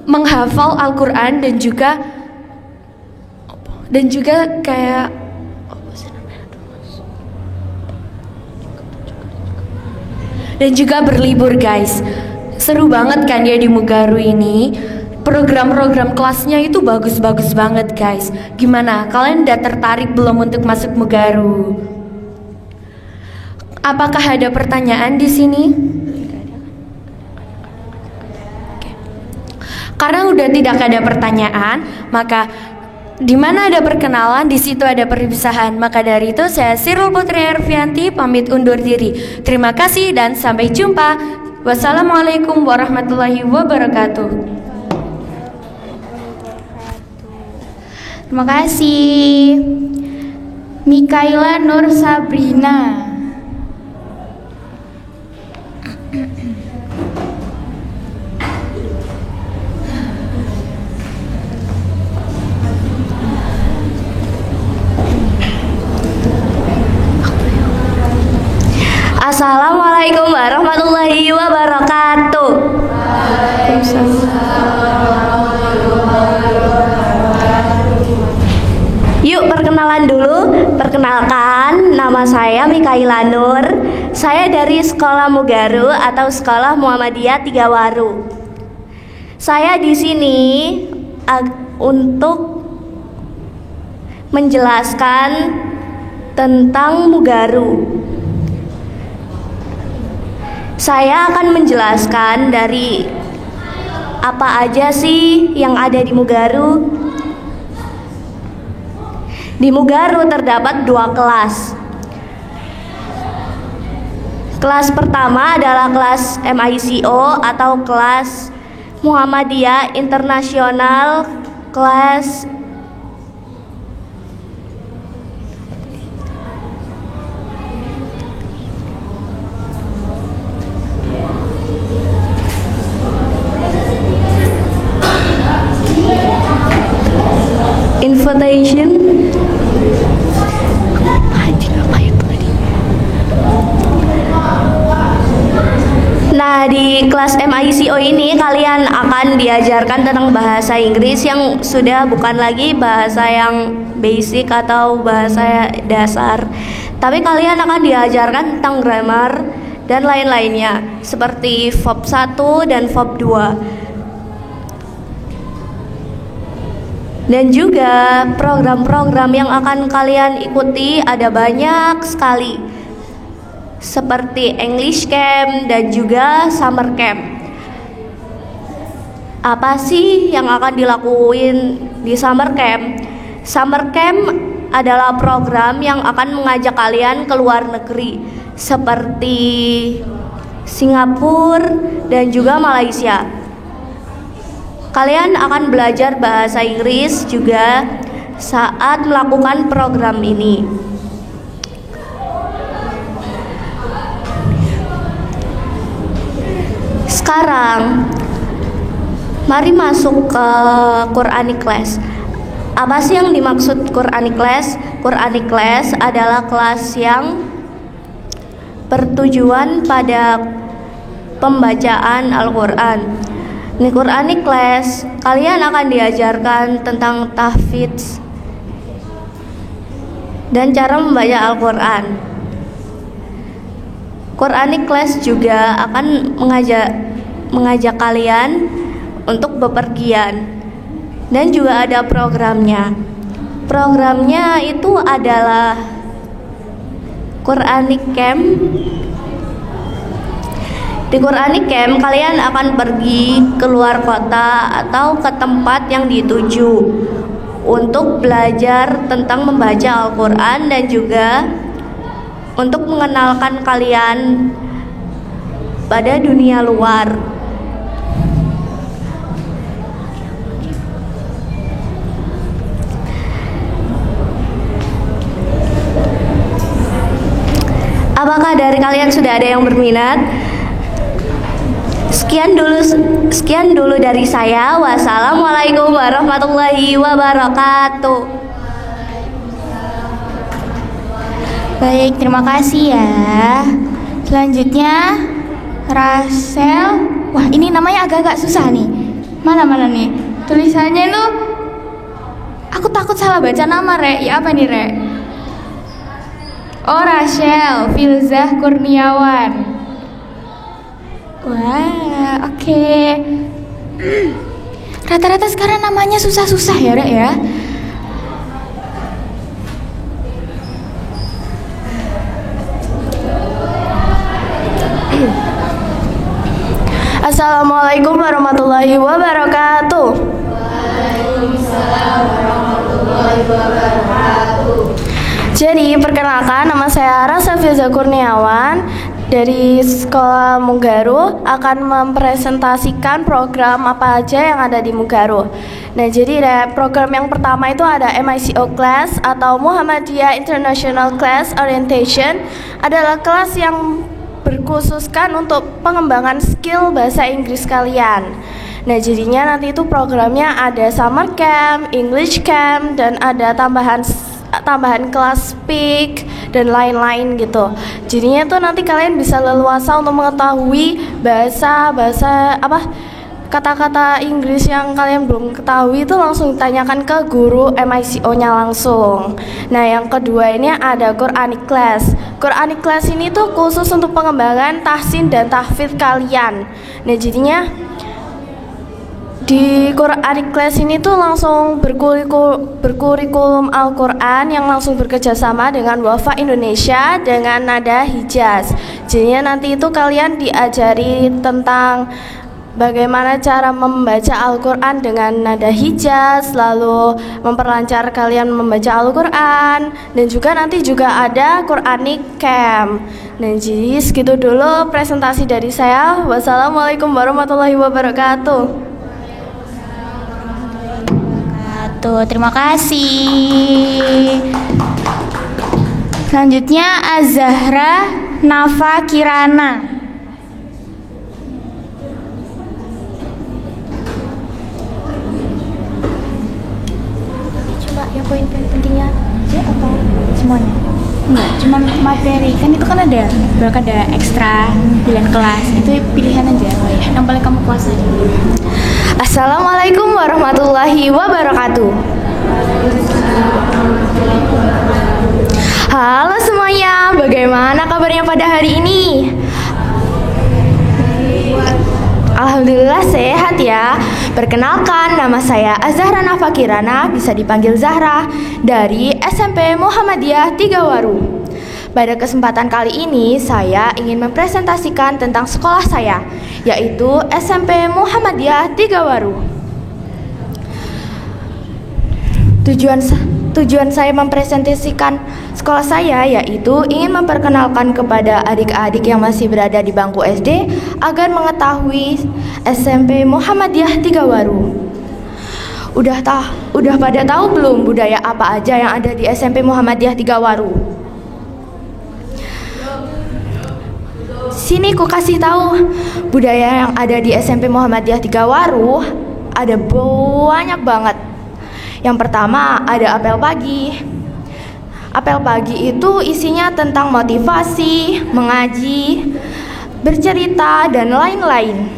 menghafal Al-Quran dan juga kayak dan juga berlibur guys. Seru banget kan ya di Mugaru ini. Program-program kelasnya itu bagus-bagus banget guys. Gimana? Kalian udah tertarik belum untuk masuk Mugaru? Apakah ada pertanyaan di sini? Karena udah tidak ada pertanyaan, maka di mana ada perkenalan, di situ ada perpisahan. Maka dari itu saya Ciril Putri Ervianti pamit undur diri. Terima kasih dan sampai jumpa. Wassalamualaikum warahmatullahi wabarakatuh. Terima kasih Mikaela Nur Sabrina. Assalamualaikum warahmatullahi wabarakatuh. Yuk perkenalan dulu. Perkenalkan, nama saya Mikaela Nur. Saya dari Sekolah Mugaru atau Sekolah Muhammadiyah 3 Waru. Saya di sini untuk menjelaskan tentang Mugaru. Saya akan menjelaskan dari apa aja sih yang ada di Mugaru. Di Mugaru terdapat 2 kelas. Kelas pertama adalah kelas MICO atau kelas Muhammadiyah Internasional, kelas invitation. Nah, di kelas MICO ini kalian akan diajarkan tentang bahasa Inggris yang sudah bukan lagi bahasa yang basic atau bahasa dasar, tapi kalian akan diajarkan tentang grammar dan lain-lainnya seperti verb 1 dan verb 2. Dan juga program-program yang akan kalian ikuti ada banyak sekali, seperti English Camp dan juga Summer Camp. Apa sih yang akan dilakuin di Summer Camp? Summer Camp adalah program yang akan mengajak kalian ke luar negeri, seperti Singapura dan juga Malaysia. Kalian akan belajar bahasa Inggris juga saat melakukan program ini. Sekarang, mari masuk ke Quranic Class. Apa sih yang dimaksud Quranic Class? Quranic Class adalah kelas yang bertujuan pada pembacaan Al-Quran. Di Quranic Class, kalian akan diajarkan tentang tahfidz dan cara membaca Al-Quran. Quranic Class juga akan mengajak kalian untuk bepergian, dan juga ada programnya. Programnya itu adalah Quranic Camp. Di Quranic Camp kalian akan pergi ke luar kota atau ke tempat yang dituju untuk belajar tentang membaca Al-Quran dan juga untuk mengenalkan kalian pada dunia luar. Apakah dari kalian sudah ada yang berminat? Sekian dulu dari saya. Wassalamualaikum warahmatullahi wabarakatuh. Baik, terima kasih ya. Selanjutnya Rasel. Wah, ini namanya agak-agak susah nih. Mana nih? Tulisannya itu aku takut salah baca nama, Rek. Ya apa nih, Rek? Oh, Rachel Filzah Kurniawan. Wah, oke. Rata-rata sekarang namanya susah-susah ya, Rek ya. Assalamualaikum warahmatullahi wabarakatuh. Waalaikumsalam warahmatullahi wabarakatuh. Jadi, perkenalkan, nama saya Rasa Filza Kurniawan dari Sekolah Mugaru, akan mempresentasikan program apa aja yang ada di Mugaru. Nah, jadi program yang pertama itu ada MICO Class atau Muhammadiyah International Class Orientation, adalah kelas yang berkhususkan untuk pengembangan skill bahasa Inggris kalian. Nah, jadinya nanti itu programnya ada Summer Camp, English Camp, dan ada tambahan kelas speak dan lain-lain gitu. Jadinya tuh nanti kalian bisa leluasa untuk mengetahui kata-kata Inggris yang kalian belum ketahui itu langsung tanyakan ke guru MICO-nya langsung. Nah, yang kedua ini ada Quranic Class. Quranic Class ini tuh khusus untuk pengembangan tahsin dan tahfidz kalian. Nah, jadinya di Quranic Class ini tuh langsung berkurikulum Al-Quran yang langsung bekerjasama dengan Wafa Indonesia dengan nada Hijaz. Jadinya nanti itu kalian diajari tentang bagaimana cara membaca Al-Quran dengan nada hijaz, lalu memperlancar kalian membaca Al-Quran, dan juga nanti juga ada Quranic Camp. Nah, jadi segitu dulu presentasi dari saya. Wassalamualaikum warahmatullahi wabarakatuh. Terima kasih. Selanjutnya Az-Zahra Nafa Kirana. Coba ya poin-poin pentingnya aja atau semuanya? Enggak, cuma materi. Kan itu kan ada ekstra pilihan kelas. Itu pilihan aja. Yang paling kamu kuasai. Assalamualaikum warahmatullahi wabarakatuh. Halo semuanya, bagaimana kabarnya pada hari ini? Alhamdulillah sehat ya. Perkenalkan, nama saya Az-Zahra Nafa Kirana, bisa dipanggil Zahra, dari SMP Muhammadiyah Tigawaru. Pada kesempatan kali ini saya ingin mempresentasikan tentang sekolah saya, yaitu SMP Muhammadiyah Tigawaru. Tujuan saya mempresentasikan sekolah saya yaitu ingin memperkenalkan kepada adik-adik yang masih berada di bangku SD agar mengetahui SMP Muhammadiyah Tigawaru. Udah pada tahu belum budaya apa aja yang ada di SMP Muhammadiyah Tigawaru? Sini ku kasih tahu budaya yang ada di SMP Muhammadiyah Tigawaru ada banyak banget. Yang pertama ada apel pagi. Apel pagi itu isinya tentang motivasi, mengaji, bercerita, dan lain-lain.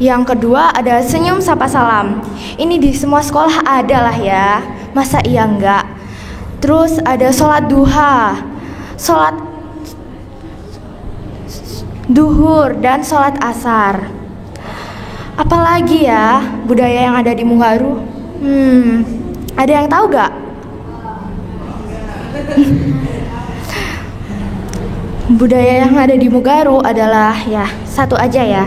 Yang kedua ada senyum sapa salam. Ini di semua sekolah ada lah ya, masa iya enggak? Terus ada sholat duha, sholat duhur, dan sholat asar. Apalagi ya budaya yang ada di Mugaru? Ada yang tahu gak? Budaya yang ada di Mugaru adalah ya satu aja ya,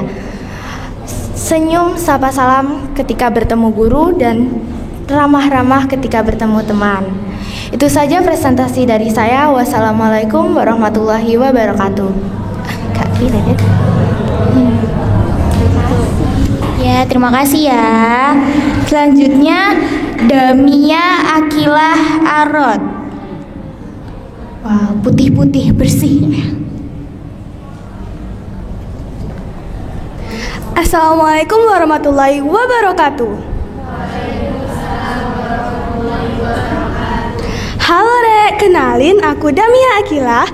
senyum sapa salam ketika bertemu guru dan ramah-ramah ketika bertemu teman. Itu saja presentasi dari saya. Wassalamualaikum warahmatullahi wabarakatuh. Kak Kira deh. Ya, terima kasih ya. Selanjutnya Damia Akilah Arod. Wow, putih-putih bersih. Assalamualaikum warahmatullahi wabarakatuh. Halo Rek, kenalin aku Damia Akilah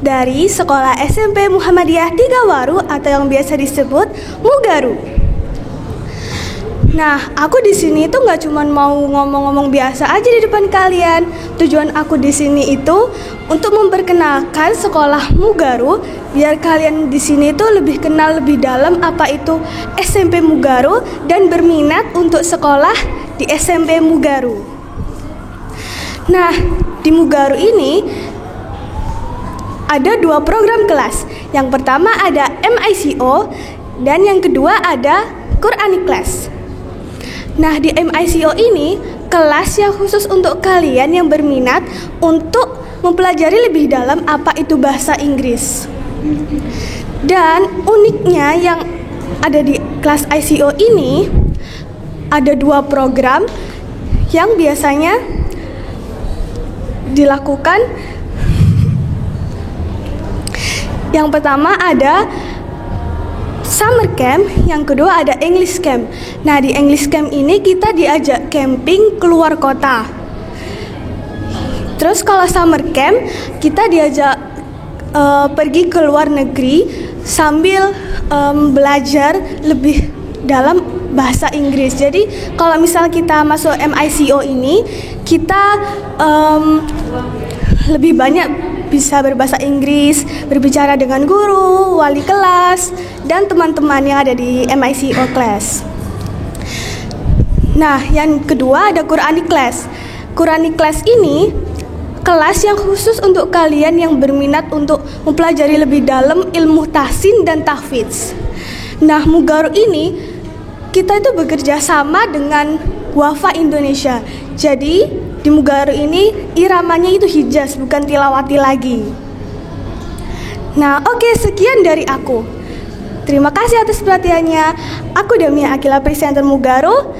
dari Sekolah SMP Muhammadiyah Tigawaru atau yang biasa disebut Mugaru. Nah, aku di sini itu nggak cuma mau ngomong-ngomong biasa aja di depan kalian. Tujuan aku di sini itu untuk memperkenalkan sekolah Mugaru, biar kalian di sini itu lebih kenal lebih dalam apa itu SMP Mugaru dan berminat untuk sekolah di SMP Mugaru. Nah, di Mugaru ini ada 2 program kelas. Yang pertama ada MICO dan yang kedua ada Quranic Class. Nah, di MICO ini kelas yang khusus untuk kalian yang berminat untuk mempelajari lebih dalam apa itu bahasa Inggris. Dan uniknya yang ada di kelas ICO ini ada 2 program yang biasanya dilakukan. Yang pertama ada Summer Camp, yang kedua ada English Camp. Nah, di English Camp ini kita diajak camping keluar kota. Terus kalau Summer Camp kita diajak pergi ke luar negeri sambil belajar lebih dalam bahasa Inggris. Jadi kalau misal kita masuk MICO ini, kita lebih banyak bisa berbahasa Inggris, berbicara dengan guru, wali kelas, dan teman-teman yang ada di MICO Class. Nah, yang kedua ada Quranic Class. Quranic Class ini kelas yang khusus untuk kalian yang berminat untuk mempelajari lebih dalam ilmu tahsin dan tahfidz. Nah, Mugaru ini kita itu bekerja sama dengan Wafa Indonesia. Jadi di Mugaru ini iramanya itu hijaz, bukan tilawati lagi. Nah, oke, sekian dari aku. Terima kasih atas perhatiannya. Aku Damia Akila, presenter Mugaru,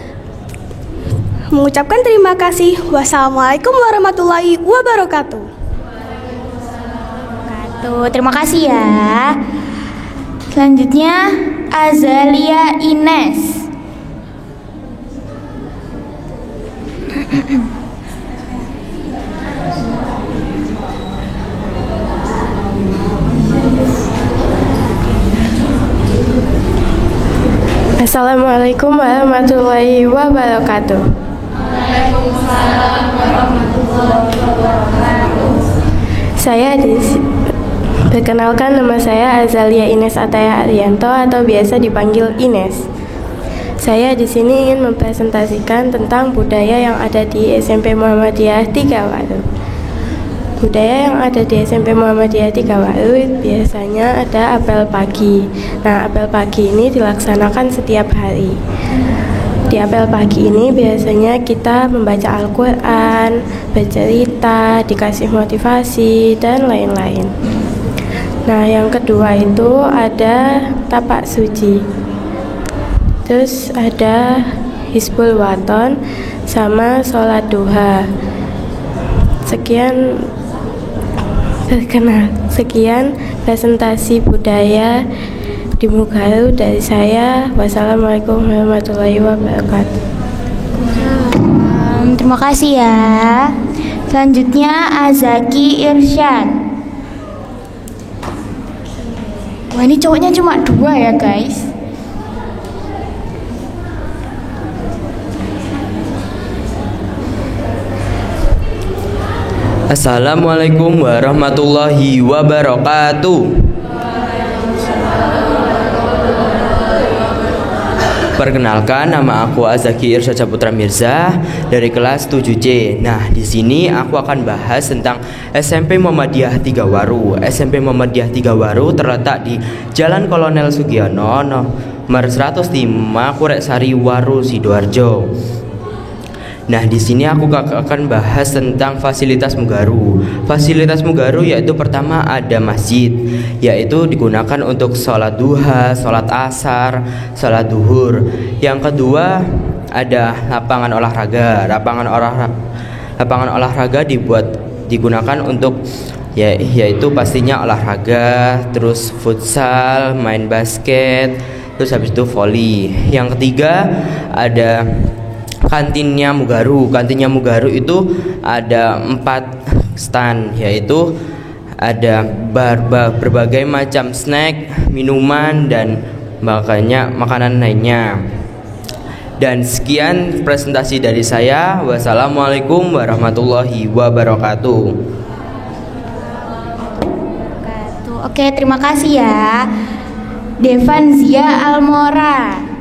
mengucapkan terima kasih. Wassalamualaikum warahmatullahi wabarakatuh. Terima kasih ya. Selanjutnya Azalia Ines. Assalamualaikum warahmatullahi wabarakatuh. Saya perkenalkan, nama saya Azalia Ines Ataya Arianto atau biasa dipanggil Ines. Saya di sini ingin mempresentasikan tentang budaya yang ada di SMP Muhammadiyah Tigawaru. Budaya yang ada di SMP Muhammadiyah Tigawaru biasanya ada apel pagi. Nah, apel pagi ini dilaksanakan setiap hari. Di apel pagi ini biasanya kita membaca Al-Quran, bercerita, dikasih motivasi, dan lain-lain. Nah, yang kedua itu ada tapak suci. Terus ada Hizbul Waton sama sholat duha. Sekian presentasi budaya di Mugaru dari saya. Wassalamualaikum warahmatullahi wabarakatuh. Terima kasih ya. Selanjutnya Azaki Irsyad. Wah, ini cowoknya cuma 2 ya guys. Assalamualaikum warahmatullahi wabarakatuh. Perkenalkan, nama aku Azaki Irsyad Saputra Mirza dari kelas 7C. Nah, di sini aku akan bahas tentang SMP Muhammadiyah Tigawaru. SMP Muhammadiyah Tigawaru terletak di Jalan Kolonel Sugiono, nomor 105, Kureksari Waru, Sidoarjo. Nah, di sini aku akan bahas tentang fasilitas Mugaru. Fasilitas Mugaru yaitu pertama ada masjid, yaitu digunakan untuk sholat duha, sholat asar, sholat duhur. Yang kedua ada lapangan olahraga. Lapangan olahraga digunakan untuk yaitu pastinya olahraga, terus futsal, main basket, terus habis itu volley. Yang ketiga ada kantinnya Mugaru. Kantinnya Mugaru itu ada 4 stand, yaitu ada berbagai macam snack, minuman, dan makanan lainnya. Dan sekian presentasi dari saya. Wassalamualaikum warahmatullahi wabarakatuh. Oke, terima kasih ya. Devan Zia Almora.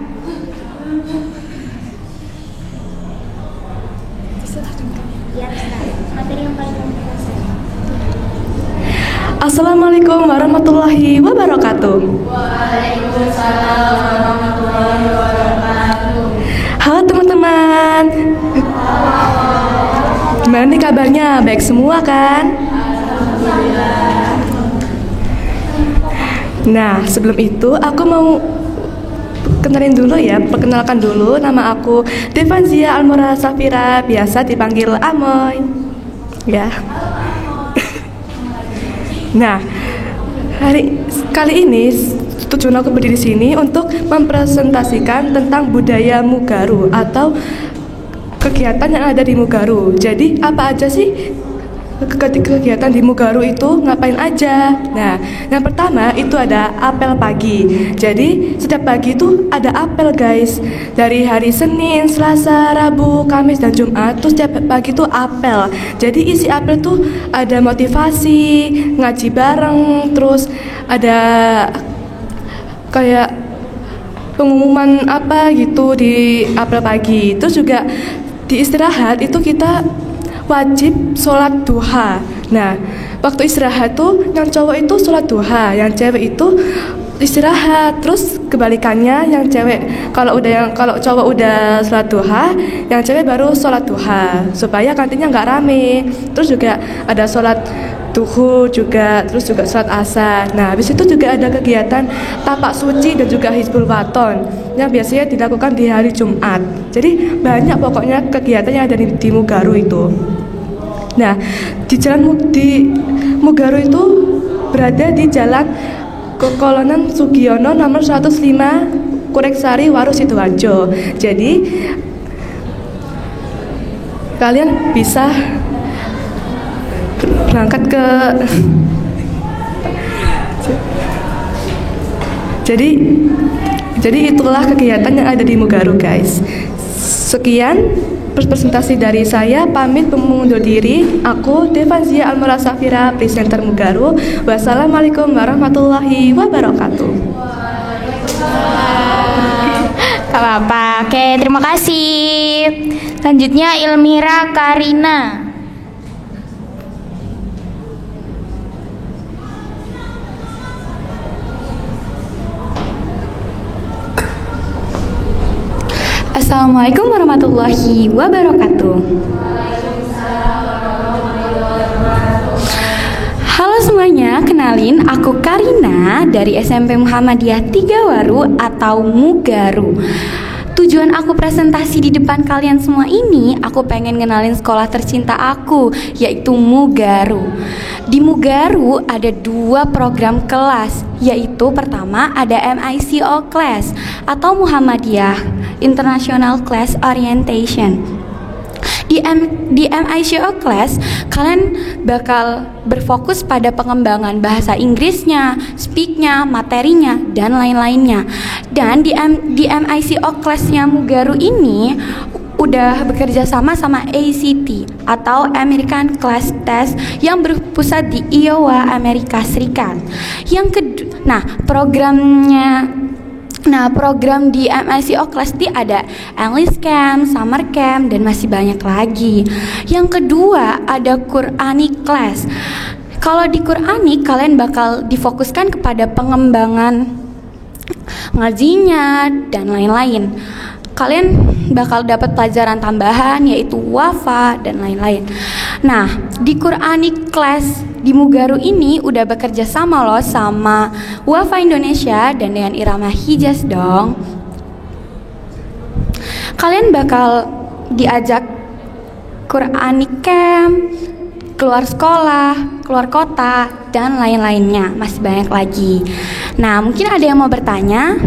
Assalamualaikum warahmatullahi wabarakatuh. Waalaikumsalam warahmatullahi wabarakatuh. Halo teman-teman. Gimana nih kabarnya? Baik semua kan? Nah, sebelum itu aku mau perkenalkan dulu, nama aku Devanzia Almora Safira, biasa dipanggil Amoy. Ya. Nah, kali ini tujuan aku berdiri di sini untuk mempresentasikan tentang budaya Mugaru atau kegiatan yang ada di Mugaru. Jadi apa aja sih kegiatan di Mugaru itu, ngapain aja? Nah, yang pertama itu ada apel pagi. Jadi setiap pagi itu ada apel guys. Dari hari Senin, Selasa, Rabu, Kamis, dan Jumat tuh setiap pagi itu apel. Jadi isi apel tuh ada motivasi, ngaji bareng, terus ada kayak pengumuman apa gitu di apel pagi. Terus juga di istirahat itu kita wajib sholat duha. Nah, waktu istirahat tuh yang cowok itu sholat duha, yang cewek itu istirahat. Terus kebalikannya, yang cewek kalau cowok udah sholat duha, yang cewek baru sholat duha supaya kantinnya nggak rame. Terus juga ada sholat duhur juga, terus juga sholat asar. Nah, habis itu juga ada kegiatan tapak suci dan juga hizbul waton yang biasanya dilakukan di hari Jumat. Jadi banyak pokoknya kegiatan yang ada di Mugaru itu. Nah, di Mugaru itu berada di Jalan Kekolonan Sugiono nomor 105 Kureksari Waru Sidoarjo. Jadi kalian bisa berangkat ke jadi itulah kegiatan yang ada di Mugaru, guys. Sekian presentasi dari saya, pamit mengundur diri. Aku Devanzia Almura Safira, presenter Mugaru. Wassalamualaikum warahmatullahi wabarakatuh. Gak apa-apa. Oke, terima kasih. Selanjutnya Ilmira Karina. Assalamualaikum warahmatullahi wabarakatuh. Halo semuanya, kenalin aku Karina dari SMP Muhammadiyah 3 Waru atau Mugaru. Tujuan aku presentasi di depan kalian semua ini, aku pengen ngenalin sekolah tercinta aku, yaitu Mugaru. Di Mugaru ada 2 program kelas, yaitu pertama ada MICO Class atau Muhammadiyah International Class Orientation. Di MICO Class, kalian bakal berfokus pada pengembangan bahasa Inggrisnya, speaknya, materinya, dan lain-lainnya. Dan di MICO Class-nya Mugaru ini udah bekerja sama ACT atau American Class Test yang berpusat di Iowa, Amerika Serikat. Program di MICO Class D ada English Camp, Summer Camp, dan masih banyak lagi. Yang kedua ada Quranic Class. Kalau di Quranic, kalian bakal difokuskan kepada pengembangan ngajinya dan lain-lain. Kalian bakal dapat pelajaran tambahan yaitu wafa dan lain-lain. Nah, di Quranic Class di Mugaru ini udah bekerja sama loh sama Wafa Indonesia dan dengan Irama Hijaz dong. Kalian bakal diajak Quranic Camp, keluar sekolah, keluar kota, dan lain-lainnya. Masih banyak lagi. Nah, mungkin ada yang mau bertanya?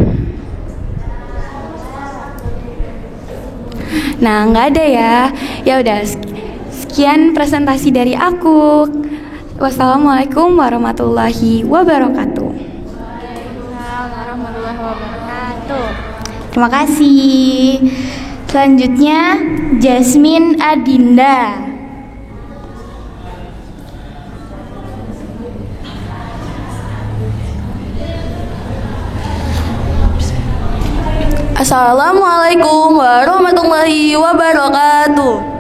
Nah, nggak ada ya. Ya udah, sekian presentasi dari aku. Wassalamualaikum warahmatullahi wabarakatuh. Terima kasih. Selanjutnya Jasmine Adinda. Assalamualaikum warahmatullahi wabarakatuh.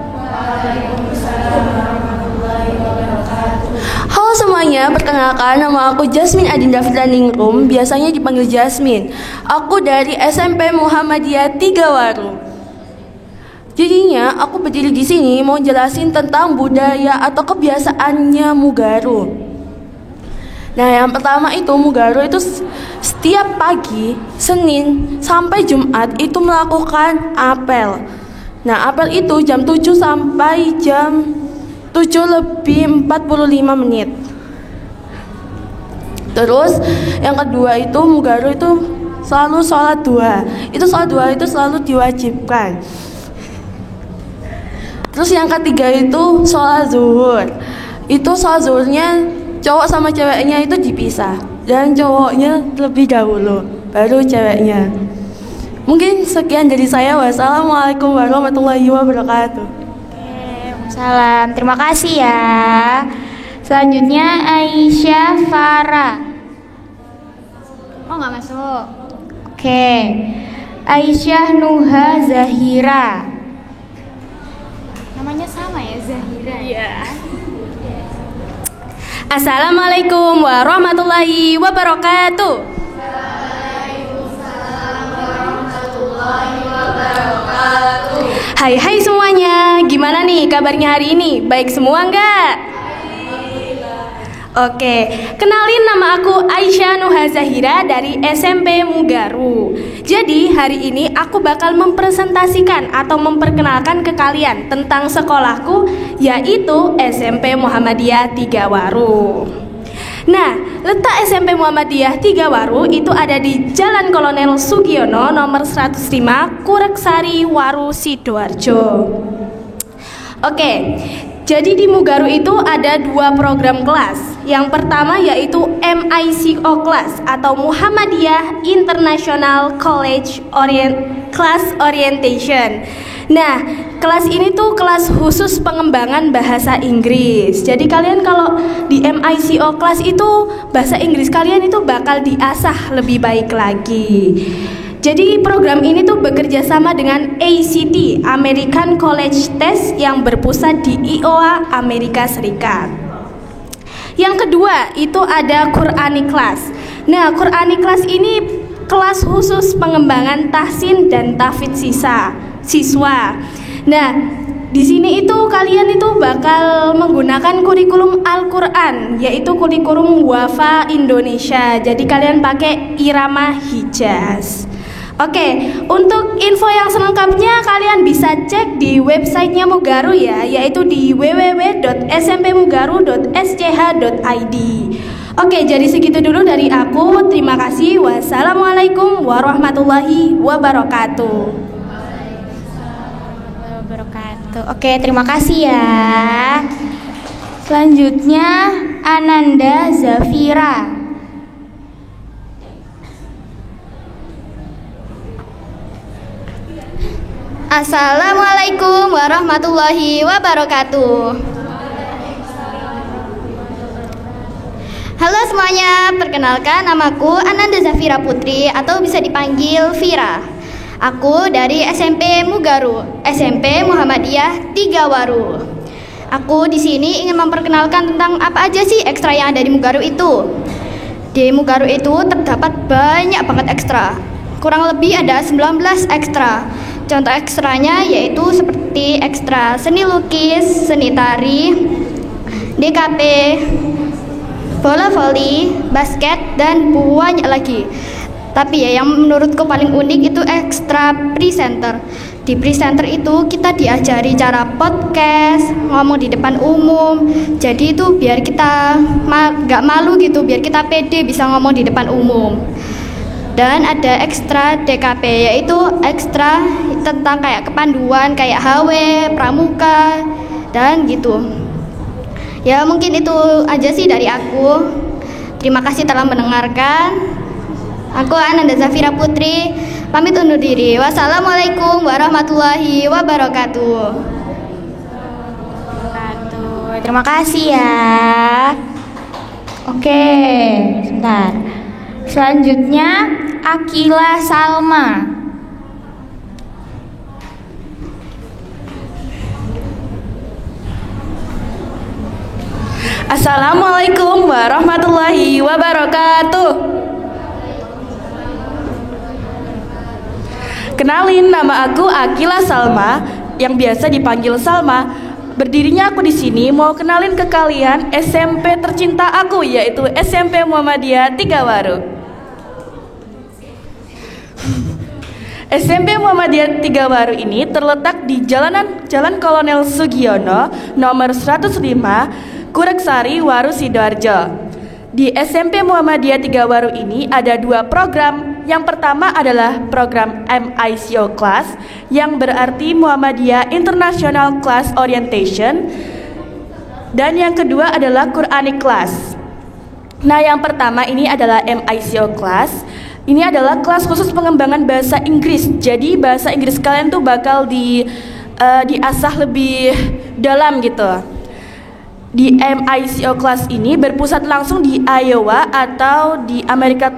Halo semuanya, perkenalkan nama aku Jasmine Adinda Fitraningrum, biasanya dipanggil Jasmine. Aku dari SMP Muhammadiyah 3 Waru. Jadinya aku berdiri di sini mau jelasin tentang budaya atau kebiasaannya Mugaru. Nah, yang pertama itu Mugaru itu setiap pagi Senin sampai Jumat itu melakukan apel. Nah, apel itu jam 7 sampai jam 7:45. Terus yang kedua itu Mugaru itu selalu sholat duha. Sholat duha itu selalu diwajibkan. Terus yang ketiga itu sholat zuhur. Sholat zuhurnya cowok sama ceweknya itu dipisah, dan cowoknya lebih dahulu, baru ceweknya. Mungkin sekian dari saya. Wassalamualaikum warahmatullahi wabarakatuh. Salam, terima kasih ya. Selanjutnya Aisyah Farah. Oh, nggak masuk. Oke. Aisyah Nuha Zahira. namanya sama ya, Zahira. Iya. Assalamualaikum warahmatullahi wabarakatuh. Hai semuanya, gimana nih kabarnya hari ini? Baik semua nggak? Oke, kenalin nama aku Aisyah Nuha Zahira dari SMP Mugaru. Jadi hari ini aku bakal mempresentasikan atau memperkenalkan ke kalian tentang sekolahku, yaitu SMP Muhammadiyah 3 Waru. Nah, letak SMP Muhammadiyah 3 Waru itu ada di Jalan Kolonel Sugiono nomor 105, Kureksari, Waru, Sidoarjo. Oke, jadi di Mugaru itu ada 2 program kelas. Yang pertama yaitu MICO Class atau Muhammadiyah International College Class Orientation. Nah, kelas ini tuh kelas khusus pengembangan bahasa Inggris. Jadi kalian kalau di MICO Class itu bahasa Inggris kalian itu bakal diasah lebih baik lagi. Jadi program ini tuh bekerja sama dengan ACT, American College Test, yang berpusat di Iowa, Amerika Serikat. Yang kedua itu ada Quranic Class. Nah, Quranic Class ini kelas khusus pengembangan tahsin dan tahfidz siswa. Nah, di sini itu kalian itu bakal menggunakan kurikulum Al-Qur'an, yaitu kurikulum Wafa Indonesia. Jadi kalian pakai irama Hijaz. Oke, untuk info yang selengkapnya kalian bisa cek di websitenya Mugaru ya, yaitu di www.smpmugaru.sch.id. Oke, jadi segitu dulu dari aku. Terima kasih. Wassalamualaikum warahmatullahi wabarakatuh. Oke, terima kasih ya. Selanjutnya Ananda Zafira. Assalamualaikum warahmatullahi wabarakatuh. Halo semuanya, perkenalkan namaku Ananda Zafira Putri atau bisa dipanggil Vira. Aku dari SMP Mugaru, SMP Muhammadiyah 3 Waru. Aku di sini ingin memperkenalkan tentang apa aja sih ekstra yang ada di Mugaru itu. Di Mugaru itu terdapat banyak banget ekstra. Kurang lebih ada 19 ekstra. Contoh ekstranya yaitu seperti ekstra seni lukis, seni tari, DKP, bola voli, basket, dan banyak lagi. Tapi ya yang menurutku paling unik itu ekstra presenter. Di presenter itu kita diajari cara podcast, ngomong di depan umum. Jadi itu biar kita gak malu gitu, biar kita pede bisa ngomong di depan umum. Dan ada ekstra DKP, yaitu ekstra tentang kayak kepanduan, kayak HW, pramuka, dan gitu. Ya mungkin itu aja sih dari aku. Terima kasih telah mendengarkan. Aku Ananda Zafira Putri, pamit undur diri. Wassalamualaikum warahmatullahi wabarakatuh. Terima kasih ya. Oke, sebentar. Selanjutnya Akila Salma. Assalamualaikum warahmatullahi wabarakatuh. Kenalin, nama aku Akila Salma, yang biasa dipanggil Salma. Berdirinya aku di sini mau kenalin ke kalian SMP tercinta aku, yaitu SMP Muhammadiyah 3 Waru. SMP Muhammadiyah 3 Waru ini terletak di Jalan Kolonel Sugiono nomor 105, Kureksari, Waru, Sidoarjo. Di SMP Muhammadiyah 3 Waru ini ada 2 program. Yang pertama adalah program MICO Class, yang berarti Muhammadiyah International Class Orientation. Dan yang kedua adalah Quranic Class. Nah, yang pertama ini adalah MICO Class. Ini adalah kelas khusus pengembangan bahasa Inggris. Jadi bahasa Inggris kalian tuh bakal diasah lebih dalam gitu. Di MICO Class ini berpusat langsung di Iowa atau di Amerika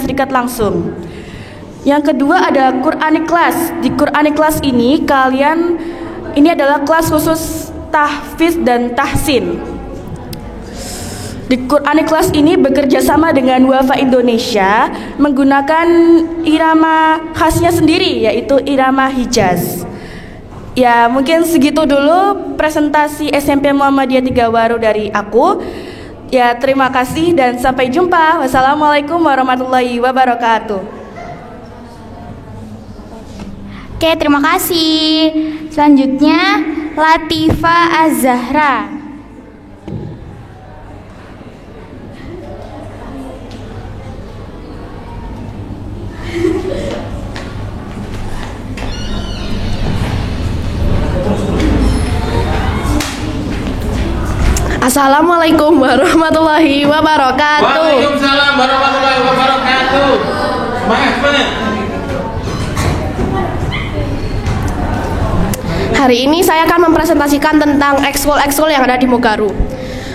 Serikat langsung. Yang kedua ada Quranic Class. Di Quranic Class ini kalian ini adalah kelas khusus tahfiz dan tahsin. Di Qur'ani kelas ini bekerja sama dengan Wafa Indonesia menggunakan irama khasnya sendiri, yaitu irama Hijaz. Ya, mungkin segitu dulu presentasi SMP Muhammadiyah 3 Waru dari aku. Ya, terima kasih dan sampai jumpa. Wassalamualaikum warahmatullahi wabarakatuh. Oke, terima kasih. Selanjutnya Latifa Az-Zahra. Assalamualaikum warahmatullahi wabarakatuh. Waalaikumsalam warahmatullahi wabarakatuh. Semangat. Hari ini saya akan mempresentasikan tentang ekskul yang ada di Mugaru.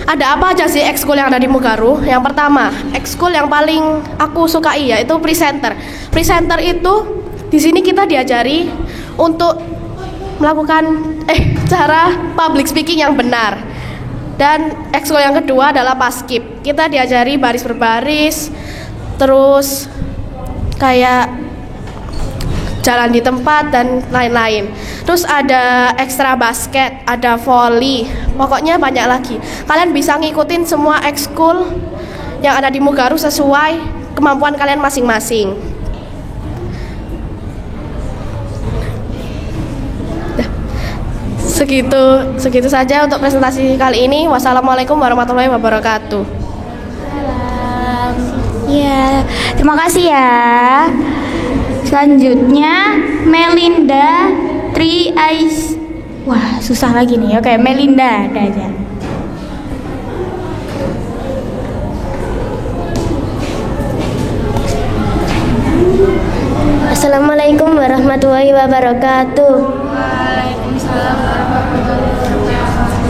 Ada apa aja sih ekskul yang ada di Mugaru? Yang pertama, ekskul yang paling aku sukai yaitu presenter. Presenter itu di sini kita diajari untuk melakukan cara public speaking yang benar. Dan ekskul yang kedua adalah paskib. Kita diajari baris berbaris, terus kayak jalan di tempat dan lain-lain. Terus ada ekstra basket, ada volley, pokoknya banyak lagi. Kalian bisa ngikutin semua ekskul yang ada di Mugaru sesuai kemampuan kalian masing-masing. Segitu saja untuk presentasi kali ini. Wassalamualaikum warahmatullahi wabarakatuh. Ya, terima kasih ya. Selanjutnya Melinda Tri Ais. Wah, susah lagi nih. Oke, Melinda ada aja. Assalamualaikum warahmatullahi wabarakatuh.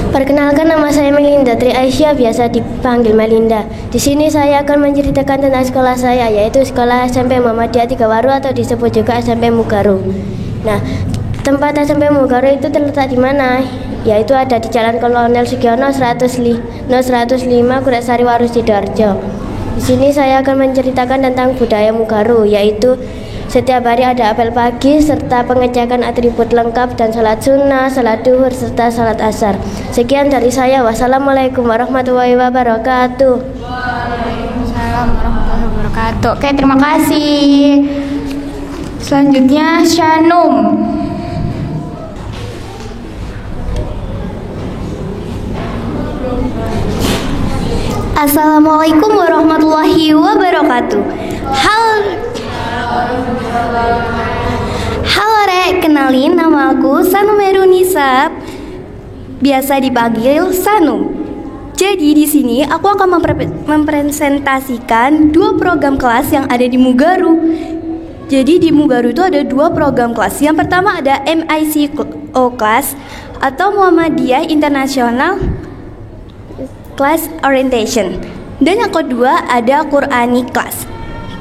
Perkenalkan, nama saya Melinda Tri Aisyah, biasa dipanggil Melinda. Di sini saya akan menceritakan tentang sekolah saya, yaitu Sekolah SMP Muhammadiyah 3 Waru atau disebut juga SMP Mugaru. Nah, tempat SMP Mugaru itu terletak di mana? Yaitu ada di Jalan Kolonel Sugiono 105 Kureksari Waru Sidoarjo. Di sini saya akan menceritakan tentang budaya Mugaru, yaitu setiap hari ada apel pagi serta pengecekan atribut lengkap dan salat sunnah, salat duhur serta salat asar. Sekian dari saya. Wassalamualaikum warahmatullahi wabarakatuh. Waalaikumsalam warahmatullahi wabarakatuh. Oke, terima kasih. Selanjutnya Shanum. Assalamualaikum warahmatullahi wabarakatuh. Halo Rek, kenalin nama aku Sanum Erunisa, biasa dipanggil Sanum. Jadi di sini aku akan mempresentasikan 2 program kelas yang ada di Mugaru. Jadi di Mugaru itu ada 2 program kelas. Yang pertama ada MICO Class atau Muhammadiyah International Class Orientation. Dan yang kedua ada Qur'ani Class.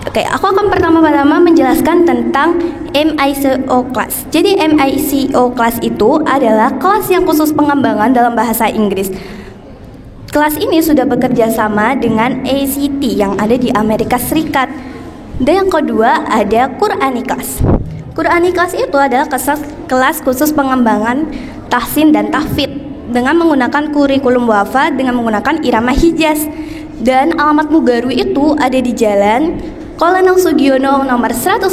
Oke, aku akan pertama-tama menjelaskan tentang MICO Class. Jadi MICO Class itu adalah kelas yang khusus pengembangan dalam bahasa Inggris. Kelas ini sudah bekerja sama dengan ACT yang ada di Amerika Serikat. Dan yang kedua ada Qur'ani Class. Qur'ani Class itu adalah kelas khusus pengembangan tahsin dan tahfidz dengan menggunakan kurikulum Wafa dengan menggunakan irama Hijaz. Dan alamat Mugaru itu ada di Jalan Kolonel Sugiono nomor 105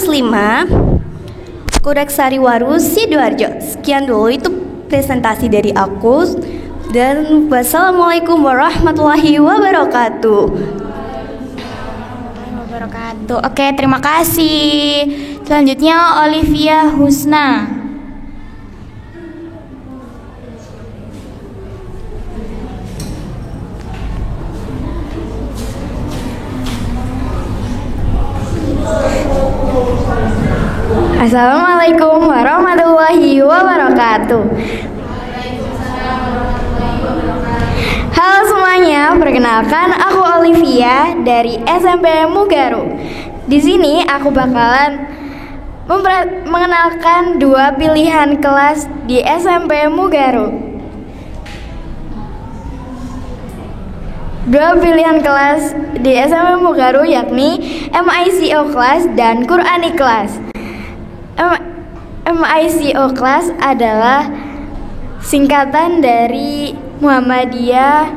Kureksari Waru Sidoarjo. Sekian dulu itu presentasi dari aku. Dan wassalamualaikum warahmatullahi wabarakatuh. Oke, terima kasih. Selanjutnya Olivia Husna. Assalamualaikum warahmatullahi wabarakatuh. Halo semuanya, perkenalkan aku Olivia dari SMP Mugaru. Di sini aku bakalan mengenalkan dua pilihan kelas di SMP Mugaru. Dua pilihan kelas di SMP Mugaru yakni MICO Class dan Qurani Class. MICO Class adalah singkatan dari Muhammadiyah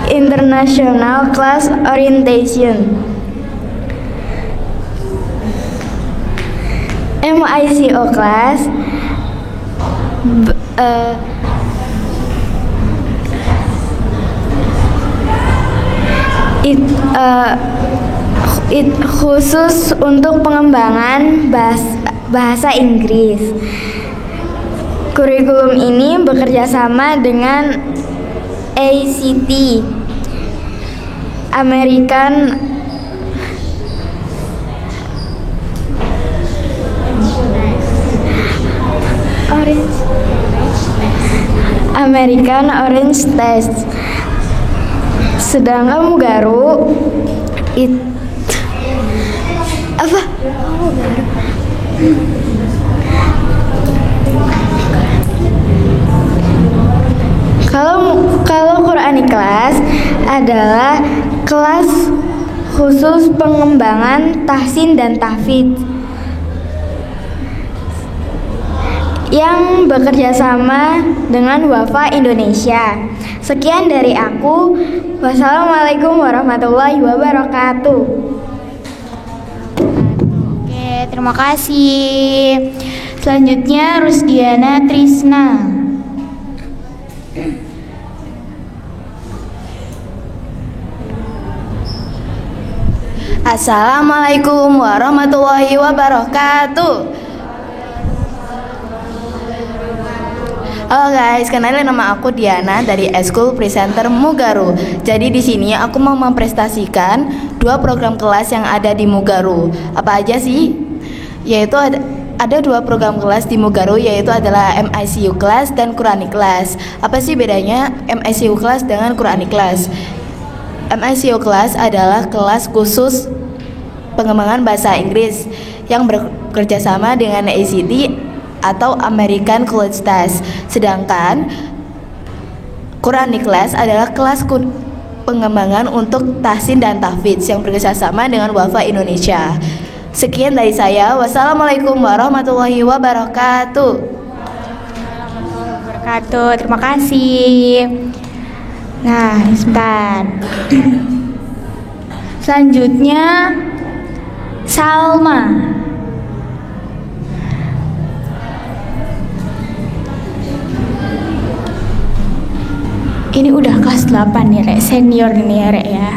International Class Orientation. MICO Class khusus untuk pengembangan bahasa Inggris. Kurikulum ini bekerja sama dengan ACT, American Orange Test. Sedangkan Mugaru Kalau Qurani Class adalah kelas khusus pengembangan tahsin dan tahfidz yang bekerja sama dengan Wafa Indonesia. Sekian dari aku. Wassalamualaikum warahmatullahi wabarakatuh. Oke, terima kasih. Selanjutnya Rusdiana Trisna. Assalamualaikum warahmatullahi wabarakatuh. Halo guys, kenalin nama aku Diana dari Eskul Presenter Mugaru. Jadi di sini aku mau mempresentasikan dua program kelas yang ada di Mugaru. Apa aja sih? Yaitu ada dua program kelas di Mugaru, yaitu adalah MICU Class dan Qurani Class. Apa sih bedanya MICU Class dengan Qurani Class? MICU Class adalah kelas khusus pengembangan bahasa Inggris yang bekerja sama dengan ACT atau American College Test. Sedangkan Qurani Class adalah kelas pengembangan untuk tahsin dan tahfidz yang bekerjasama dengan Wafa Indonesia. Sekian dari saya. Wassalamualaikum warahmatullahi wabarakatuh. Terima kasih. Nah, sebentar. Selanjutnya Salma. Ini udah kelas 8 nih, Rek. Senior ini ya, Rek ya.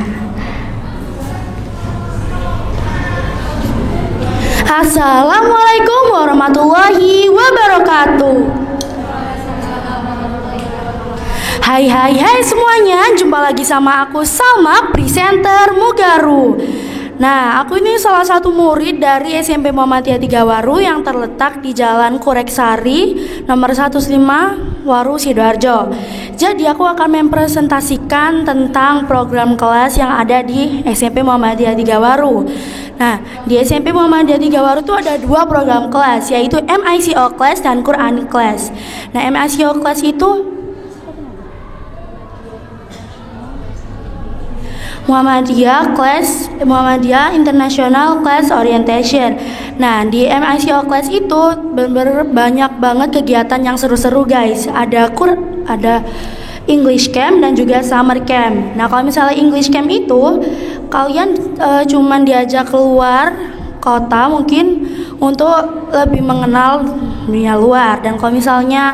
Assalamualaikum warahmatullahi wabarakatuh. Hai semuanya, jumpa lagi sama aku Salma, presenter Mugaru. Nah, aku ini salah satu murid dari SMP Muhammadiyah 3 Waru yang terletak di Jalan Kureksari nomor 105 Waru Sidoarjo. Jadi aku akan mempresentasikan tentang program kelas yang ada di SMP Muhammadiyah 3 Waru. Nah, di SMP Muhammadiyah 3 Waru itu ada dua program kelas, yaitu MICO Class dan Qurani Class. Nah, MICO Class itu Muhammadiyah International Class Orientation. Nah, di MICO Class itu bener-bener banyak banget kegiatan yang seru-seru guys. Ada English Camp dan juga Summer Camp. Nah, kalau misalnya English Camp itu kalian cuman diajak keluar kota mungkin untuk lebih mengenal dunia luar. Dan kalau misalnya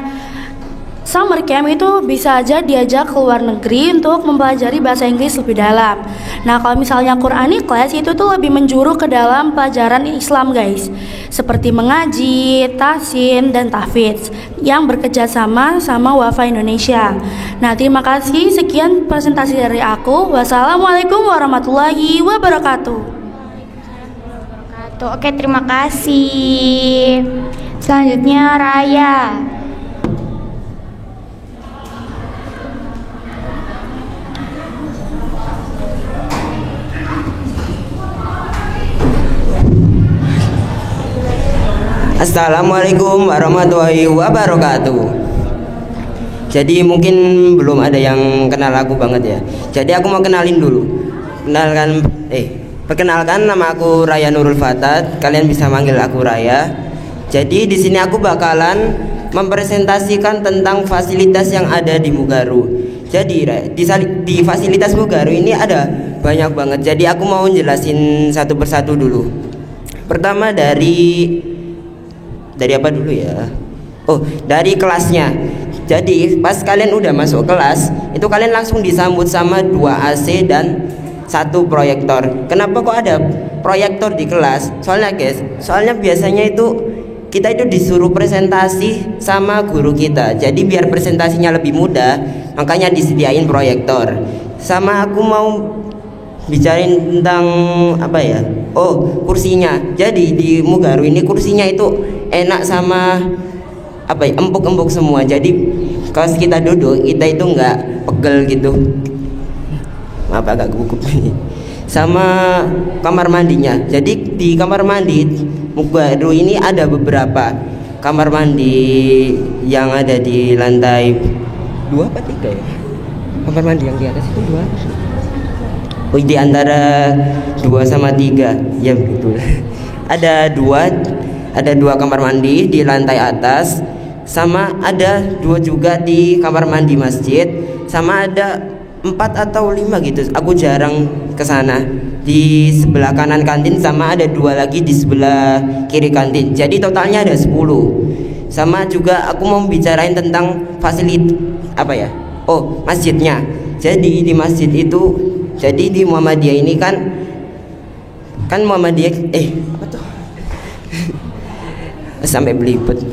Summer Camp itu bisa aja diajak ke luar negeri untuk mempelajari bahasa Inggris lebih dalam. Nah, kalau misalnya Qurani Class itu tuh lebih menjuru ke dalam pelajaran Islam guys, seperti mengaji, tahsin, dan tahfidz yang bekerjasama sama Wafa Indonesia. Nah, terima kasih. Sekian presentasi dari aku. Wassalamualaikum warahmatullahi wabarakatuh. Oke, terima kasih. Selanjutnya Raya. Assalamualaikum warahmatullahi wabarakatuh. Jadi mungkin belum ada yang kenal aku banget ya. Jadi aku mau kenalin dulu. Perkenalkan, nama aku Raya Nurul Fatat. Kalian bisa manggil aku Raya. Jadi di sini aku bakalan mempresentasikan tentang fasilitas yang ada di Mugaru. Jadi di fasilitas Mugaru ini ada banyak banget. Jadi aku mau jelasin satu persatu dulu. Pertama dari apa dulu ya? Oh, dari kelasnya. Jadi pas kalian udah masuk kelas, itu kalian langsung disambut sama 2 AC dan 1 proyektor. Kenapa kok ada proyektor di kelas? Soalnya biasanya itu kita itu disuruh presentasi sama guru kita. Jadi biar presentasinya lebih mudah, makanya disediain proyektor. Sama aku mau bicarain tentang apa ya? Oh, kursinya. Jadi di Mugaru ini kursinya itu enak sama apa ya, empuk-empuk semua. Jadi kalau kita duduk, kita itu nggak pegel gitu. Maaf agak gugup. Sama kamar mandinya. Jadi di kamar mandi Mugaru ini ada beberapa kamar mandi yang ada di lantai 2 apa 3 ya? Kamar mandi yang di atas itu 2. Oh, di antara 2 sama 3. Ya betul. Ada dua kamar mandi di lantai atas, sama ada 2 juga di kamar mandi masjid, sama ada 4 atau 5 gitu. Aku jarang ke sana. Di sebelah kanan kantin, sama ada 2 lagi di sebelah kiri kantin. Jadi totalnya ada 10. Sama juga aku mau bicarain tentang fasilitas apa ya? Oh, masjidnya. Jadi di masjid itu, jadi di Muhammadiyah ini kan Muhammadiyah apa tuh? Sampai belibet.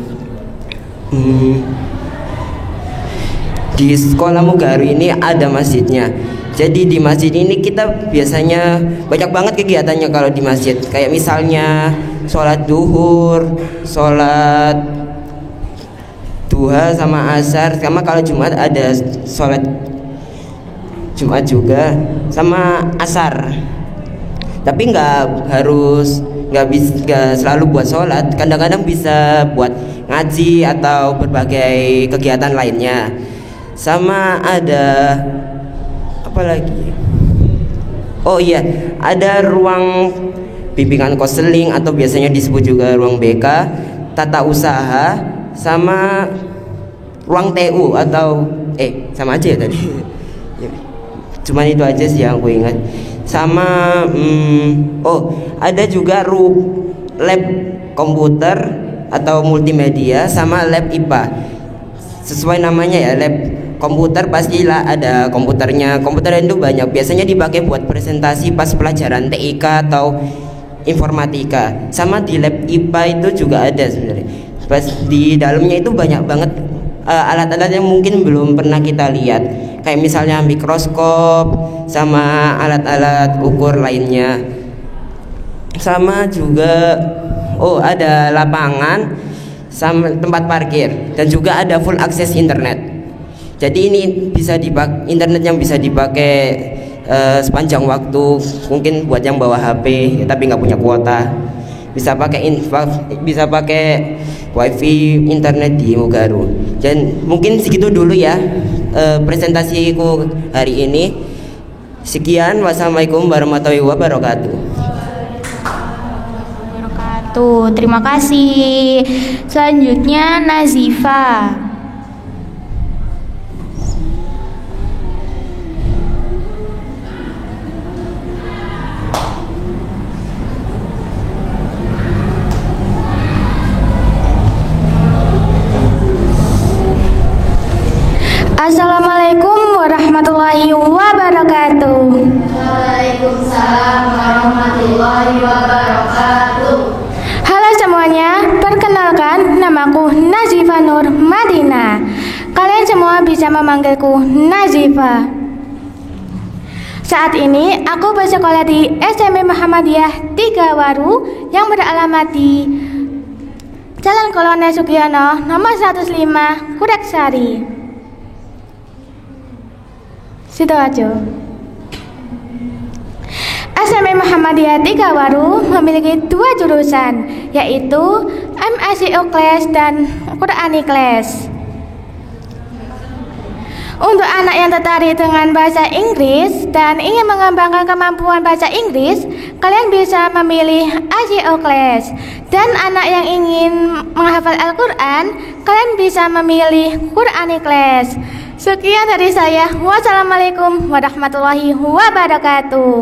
Di sekolah Mugaru ini ada masjidnya. Jadi di masjid ini kita biasanya banyak banget kegiatannya kalau di masjid. Kayak misalnya sholat duhur, sholat duha sama asar. Sama kalau Jumat ada sholat Jumat juga sama asar. Tapi nggak selalu buat sholat. Kadang-kadang bisa buat ngaji atau berbagai kegiatan lainnya. Sama ada apa lagi? Oh iya, ada ruang bimbingan konseling atau biasanya disebut juga ruang BK, tata usaha, sama ruang TU atau sama aja ya tadi. Cuman itu aja sih yang aku ingat. Sama ada juga lab komputer atau multimedia sama lab IPA. Sesuai namanya ya, lab komputer pastilah ada komputernya. Komputer itu banyak, biasanya dipakai buat presentasi pas pelajaran TIK atau informatika. Sama di lab IPA itu juga ada sebenarnya. Pas di dalamnya itu banyak banget alat-alat yang mungkin belum pernah kita lihat. Kayak misalnya mikroskop sama alat-alat ukur lainnya. Sama juga ada lapangan sama tempat parkir dan juga ada full akses internet. Jadi ini bisa internet yang bisa dipakai sepanjang waktu. Mungkin buat yang bawa HP tapi nggak punya kuota, bisa pakai wifi internet di Mugaru. Dan mungkin segitu dulu ya presentasiku hari ini. Sekian, wassalamualaikum warahmatullahi wabarakatuh. Terima kasih. Selanjutnya Nazifa. Assalamualaikum warahmatullahi wabarakatuh. Waalaikumsalam warahmatullahi wabarakatuh. Halo semuanya, perkenalkan namaku Nazifa Nur Madinah. Kalian semua bisa memanggilku Nazifa. Saat ini aku bersekolah di SMP Muhammadiyah 3 Waru yang beralamat di Jalan Kolonel Sugiono nomor 105 Kuraksari, Sidoarjo. SMP Muhammadiyah 3 Waru memiliki 2 jurusan, yaitu MICO class dan Quranic class. Untuk anak yang tertarik dengan bahasa Inggris dan ingin mengembangkan kemampuan bahasa Inggris, kalian bisa memilih ICO class. Dan anak yang ingin menghafal Al-Quran, kalian bisa memilih Quranic class. Sekian dari saya. Wassalamualaikum warahmatullahi wabarakatuh.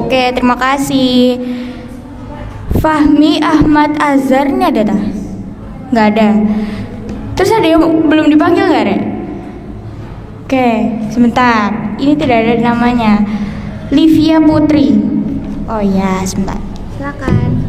Oke, terima kasih. Fahmi Ahmad Azhar ini ada tak? Nggak ada. Terus ada yang belum dipanggil nggak, Rek? Oke, sebentar. Ini tidak ada namanya. Livia Putri. Oh ya, sebentar. Silakan.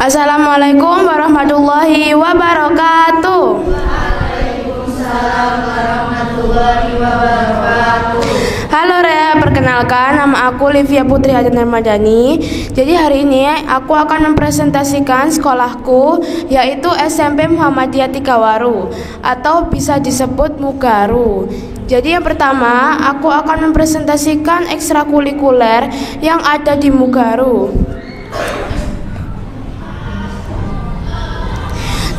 Assalamualaikum warahmatullahi wabarakatuh. Waalaikumsalam warahmatullahi wabarakatuh. Halo Rea, perkenalkan nama aku Livia Putri Hajan Ramadhani. Jadi hari ini aku akan mempresentasikan sekolahku, yaitu SMP Muhammadiyah Tigawaru atau bisa disebut Mugaru. Jadi yang pertama aku akan mempresentasikan ekstrakurikuler yang ada di Mugaru.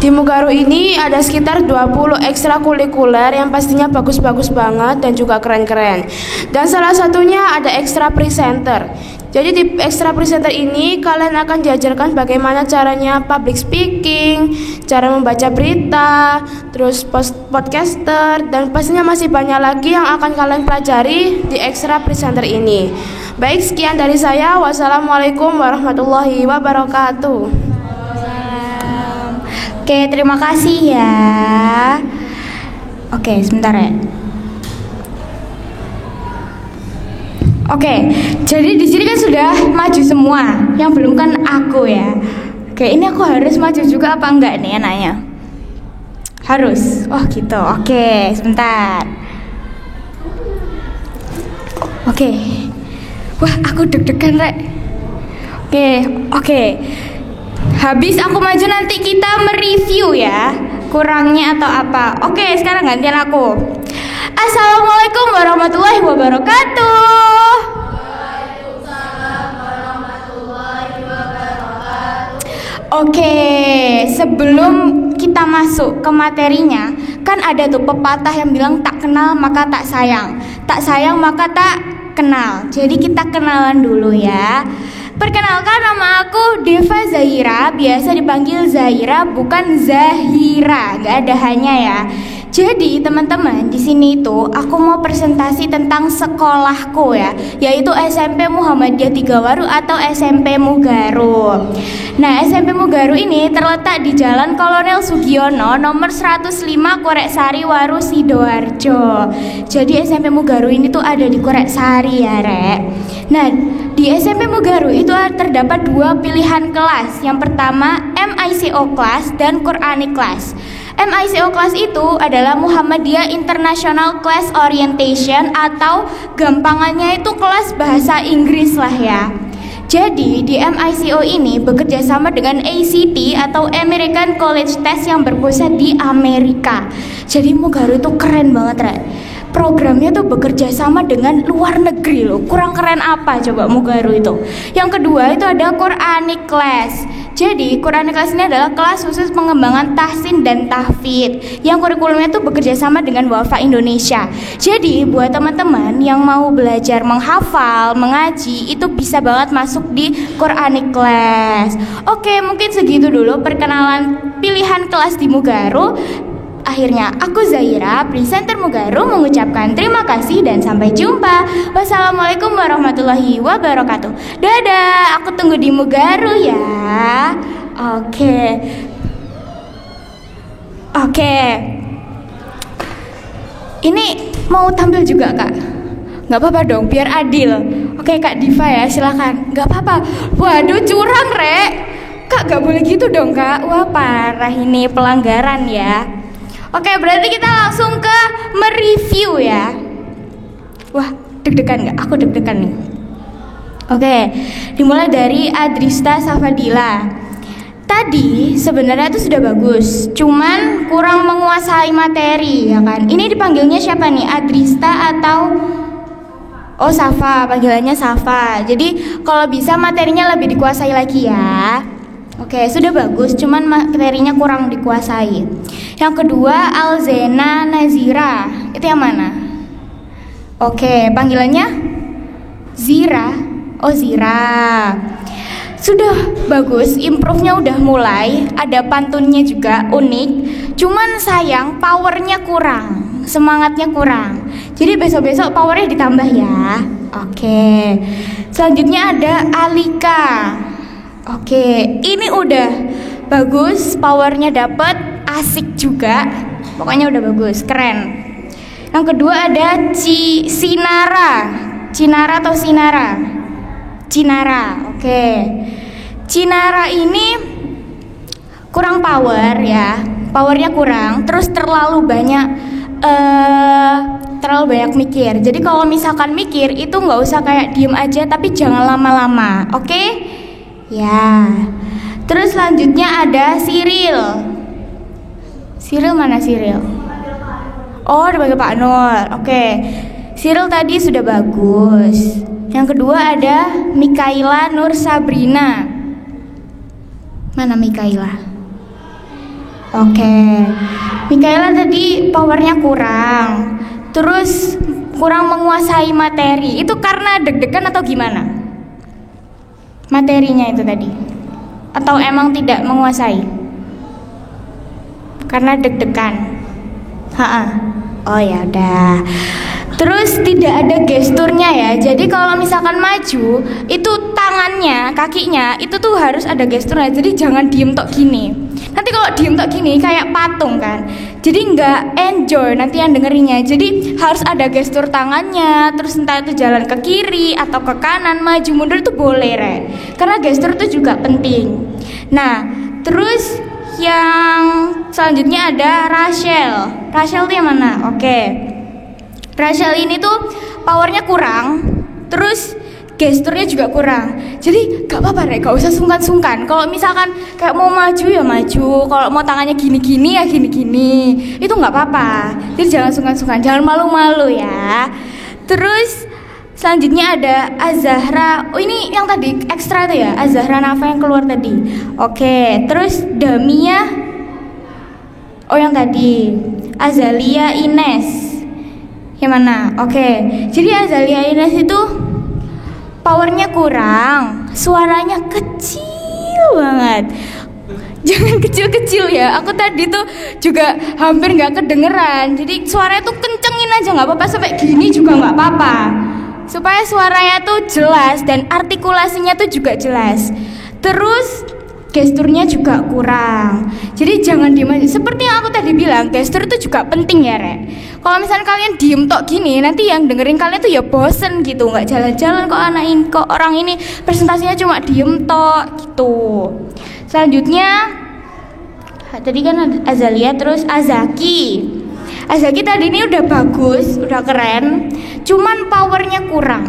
Di Mugaru ini ada sekitar 20 ekstrakurikuler yang pastinya bagus-bagus banget dan juga keren-keren. Dan salah satunya ada ekstra presenter. Jadi di ekstra presenter ini kalian akan diajarkan bagaimana caranya public speaking, cara membaca berita, terus podcaster, dan pastinya masih banyak lagi yang akan kalian pelajari di ekstra presenter ini. Baik, sekian dari saya. Wassalamualaikum warahmatullahi wabarakatuh. Oke, terima kasih ya. Oke, sebentar ya. Oke, jadi di sini kan sudah maju semua. Yang belum kan aku ya. Oke, ini aku harus maju juga apa enggak nih anaknya? Harus. Oh gitu. Oke, sebentar. Oke. Wah, aku deg-degan, Rek. Oke. Habis aku maju nanti kita mereview ya, kurangnya atau apa. Oke, sekarang gantian aku. Assalamualaikum warahmatullahi wabarakatuh. Waalaikumsalam warahmatullahi wabarakatuh. Oke, sebelum kita masuk ke materinya, kan ada tuh pepatah yang bilang tak kenal maka tak sayang maka tak kenal. Jadi kita kenalan dulu ya. Perkenalkan, nama aku Deva Zahira, biasa dipanggil Zahira, bukan Zahira, nggak ada hanya ya. Jadi teman-teman, di sini itu aku mau presentasi tentang sekolahku ya, yaitu SMP Muhammadiyah Tigawaru atau SMP Mugaru. Nah, SMP Mugaru ini terletak di Jalan Kolonel Sugiono nomor 105 Koreksari Waru Sidoarjo. Jadi SMP Mugaru ini tuh ada di Koreksari ya, Rek. Nah, di SMP Mugaru itu terdapat dua pilihan kelas. Yang pertama MICO class dan Quranic class. MICO class itu adalah Muhammadiyah International Class Orientation atau gampangannya itu kelas bahasa Inggris lah ya. Jadi di MICO ini bekerja sama dengan ACT atau American College Test yang berpusat di Amerika. Jadi Mugaru itu keren banget, Rek. Programnya tuh bekerja sama dengan luar negeri loh. Kurang keren apa coba Mugaru itu. Yang kedua itu ada Quranic class. Jadi Quranic class ini adalah kelas khusus pengembangan tahsin dan tahfidz yang kurikulumnya tuh bekerja sama dengan Wafa Indonesia. Jadi buat teman-teman yang mau belajar menghafal, mengaji, itu bisa banget masuk di Quranic class. Oke, mungkin segitu dulu perkenalan pilihan kelas di Mugaru. Akhirnya aku Zahira, presenter Mugaru, mengucapkan terima kasih dan sampai jumpa. Wassalamualaikum warahmatullahi wabarakatuh. Dadah, aku tunggu di Mugaru ya. Oke. Ini mau tampil juga, Kak? Gak apa-apa dong, biar adil. Oke, Kak Diva ya, silakan. Gak apa-apa. Waduh, curang, Rek. Kak, gak boleh gitu dong, Kak. Wah, parah ini pelanggaran ya. Oke, berarti kita langsung ke mereview ya. Wah, deg-degan gak? Aku deg-degan nih. Oke, dimulai dari Adrista Safadila. tadi sebenarnya itu sudah bagus, cuman kurang menguasai materi, ya kan? Ini dipanggilnya siapa nih? Adrista atau Safa, panggilannya Safa. Jadi kalau bisa materinya lebih dikuasai lagi ya. Oke, sudah bagus, cuman materinya kurang dikuasai. Yang kedua, Alzena Nazira. Itu yang mana? Oke, panggilannya Zira. Zira. Sudah bagus, improve-nya udah mulai, ada pantunnya juga unik. Cuman sayang powernya kurang, semangatnya kurang. Jadi besok-besok powernya ditambah ya. Oke. Selanjutnya ada Alika. Oke, ini udah bagus, powernya dapet, asik juga. Pokoknya udah bagus, keren. Yang kedua ada Cinara. Cinara atau Sinara? Cinara, oke. Cinara ini kurang power ya, powernya kurang, terus terlalu banyak mikir. Jadi kalau misalkan mikir itu nggak usah kayak diem aja, tapi jangan lama-lama, oke? Ya. Terus selanjutnya ada Cyril. Cyril mana Cyril? Dipanggil Pak Nur, oke. Cyril tadi sudah bagus. Yang kedua ada Mikaela Nur Sabrina. Mana Mikaela? Oke. Mikaela tadi powernya kurang. Terus kurang menguasai materi. Itu karena deg-degan atau gimana? Materinya itu tadi. Atau emang tidak menguasai? Karena deg-degan. Oh ya udah. Terus tidak ada gesturnya ya. Jadi kalau misalkan maju, itu tangannya, kakinya itu tuh harus ada gesturnya. Jadi jangan diem tok gini. Nanti kalau diem tok gini kayak patung kan. Jadi nggak enjoy nanti yang dengerinnya. Jadi harus ada gestur tangannya. Terus entah itu jalan ke kiri atau ke kanan, maju mundur itu boleh Re. Karena gestur itu juga penting. Nah, terus yang selanjutnya ada Rachel. Rachel itu yang mana? Oke. Rachel ini tuh powernya kurang, terus gesturnya juga kurang. Jadi gak apa-apa Rek, gak usah sungkan-sungkan. Kalau misalkan kayak mau maju ya maju, kalau mau tangannya gini-gini ya gini-gini, itu gak apa-apa. Jadi jangan sungkan-sungkan, jangan malu-malu ya. Terus selanjutnya ada Azahra. Ini yang tadi ekstra tuh ya, Azahra Nafa yang keluar tadi. Oke, terus Damia. Yang tadi Azalia Ines. Yang mana? Oke. Jadi Azalia Ines itu powernya kurang, suaranya kecil banget. Jangan kecil-kecil ya. Aku tadi tuh juga hampir nggak kedengeran. Jadi suaranya tuh kencengin aja, nggak apa-apa, sampai gini juga nggak apa-apa. Supaya suaranya tuh jelas dan artikulasinya tuh juga jelas. Terus gesturnya juga kurang. Jadi jangan diem aja. Seperti yang aku tadi bilang, gestur itu juga penting ya Rek. Kalau misalnya kalian diem tok gini, nanti yang dengerin kalian tuh ya bosen gitu, nggak jalan-jalan kok orang ini presentasinya cuma diem tok gitu. Selanjutnya tadi kan Azalia, terus Azaki. Azaki tadi ini udah bagus, udah keren, cuman powernya kurang.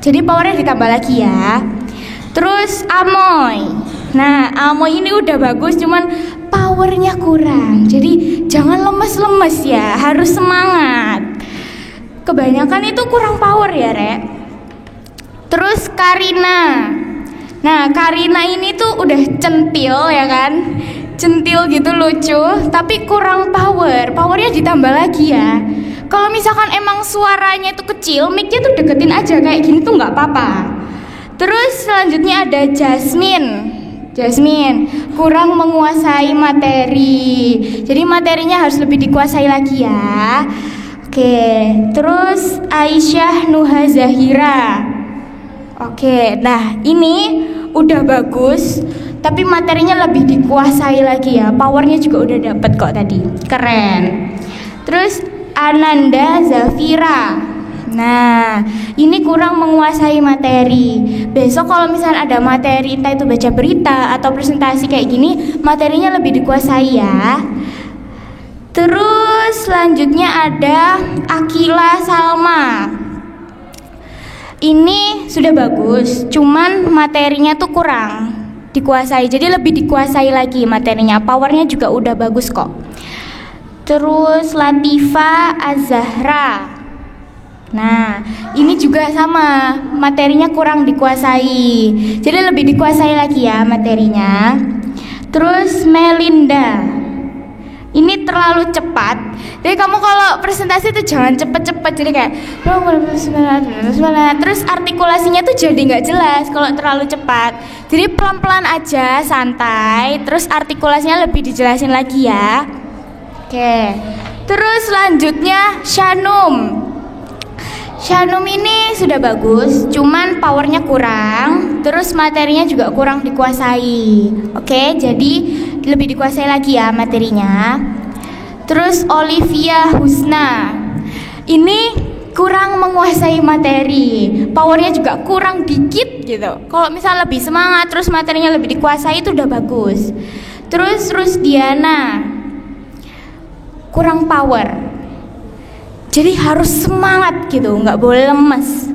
Jadi powernya ditambah lagi ya. Terus Amoy. Nah, Amoy ini udah bagus, cuman powernya kurang. Jadi jangan lemes-lemes ya, harus semangat. Kebanyakan itu kurang power ya Rek. Terus Karina. Nah, Karina ini tuh udah centil ya kan, centil gitu, lucu, tapi kurang power. Powernya ditambah lagi ya. Kalau misalkan emang suaranya itu kecil, mic-nya tuh deketin aja kayak gini tuh nggak apa-apa. Terus selanjutnya ada Jasmine. Jasmine kurang menguasai materi. Jadi materinya harus lebih dikuasai lagi ya. Oke, terus Aisyah Nuha Zahira. Oke, nah ini udah bagus, tapi materinya lebih dikuasai lagi ya. Powernya juga udah dapet kok tadi, keren. Terus Ananda Zafira. Nah, ini kurang menguasai materi. Besok kalau misalnya ada materi, entah itu baca berita atau presentasi kayak gini, materinya lebih dikuasai ya. Terus selanjutnya ada Akila Salma. Ini sudah bagus, cuman materinya tuh kurang. dikuasai. Jadi lebih dikuasai lagi materinya. Powernya juga udah bagus kok. Terus Latifa Az-Zahra. Nah, ini juga sama, materinya kurang dikuasai. Jadi lebih dikuasai lagi ya materinya. Terus Melinda. Ini terlalu cepat. Jadi kamu kalau presentasi tuh jangan cepet-cepet. Jadi kayak terus artikulasinya tuh jadi nggak jelas kalau terlalu cepat. Jadi pelan-pelan aja, santai. Terus artikulasinya lebih dijelasin lagi ya. Oke. Terus selanjutnya Shanum. Shanum ini sudah bagus, cuman powernya kurang, terus materinya juga kurang dikuasai. Oke, jadi lebih dikuasai lagi ya materinya. Terus Olivia Husna, ini kurang menguasai materi, powernya juga kurang dikit gitu. Kalau misal lebih semangat, terus materinya lebih dikuasai itu udah bagus. Terus Diana, kurang power. Jadi harus semangat gitu, nggak boleh lemes.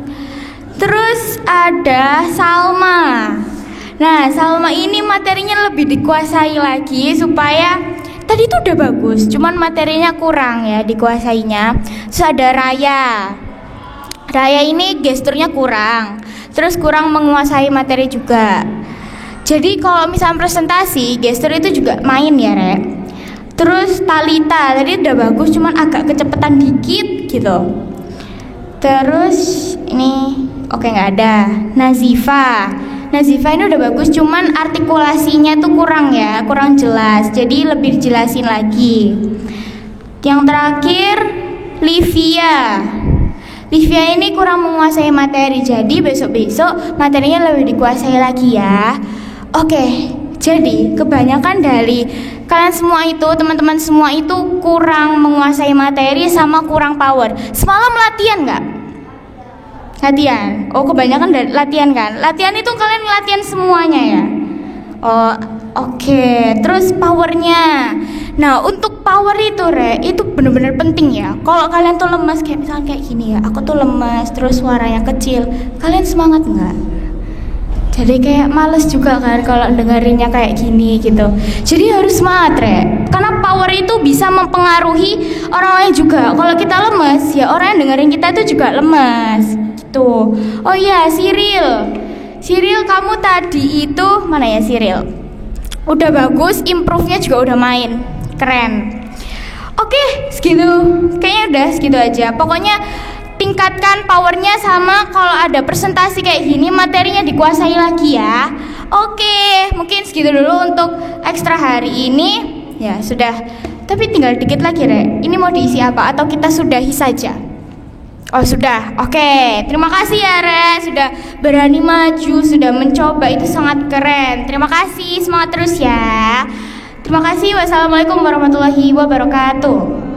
Terus ada Salma. Nah, Salma ini materinya lebih dikuasai lagi supaya tadi itu udah bagus, cuman materinya kurang ya dikuasainya. Terus ada Raya. Raya ini gesturnya kurang, terus kurang menguasai materi juga. Jadi kalau misalnya presentasi, gestur itu juga main ya, Rek. Terus Talita, tadi udah bagus cuman agak kecepatan dikit gitu. Terus ini oke nggak ada. Nazifa ini udah bagus cuman artikulasinya tuh kurang ya, kurang jelas. Jadi lebih dijelasin lagi. Yang terakhir Livia ini kurang menguasai materi. Jadi besok-besok materinya lebih dikuasai lagi ya. Oke. Jadi kebanyakan dari kalian semua itu, teman-teman semua itu kurang menguasai materi sama kurang power. Semalam latihan nggak? Latihan. Oh, kebanyakan dari latihan kan? Latihan itu kalian latihan semuanya ya? Oh, oke. Terus powernya. Nah, untuk power itu, itu benar-benar penting ya. Kalau kalian tuh lemas kayak misalnya kayak gini ya, aku tuh lemas, terus suaranya kecil. Kalian semangat nggak? Jadi kayak males juga kan kalau dengerinnya kayak gini gitu. Jadi harus semangat, karena power itu bisa mempengaruhi orang lain juga. Kalau kita lemes, ya orang yang dengerin kita itu juga lemes gitu. Oh iya, Cyril, kamu tadi itu mana ya Cyril? Udah bagus, improve-nya juga udah main. Keren. Oke, segitu. Kayaknya udah segitu aja. Pokoknya tingkatkan powernya, sama kalau ada presentasi kayak gini materinya dikuasai lagi ya. Oke, mungkin segitu dulu untuk ekstra hari ini. Ya sudah, tapi tinggal dikit lagi Ini mau diisi apa atau kita sudahi saja? Oh sudah, oke. Terima kasih ya sudah berani maju, sudah mencoba, itu sangat keren. Terima kasih, semangat terus ya. Terima kasih, wassalamualaikum warahmatullahi wabarakatuh.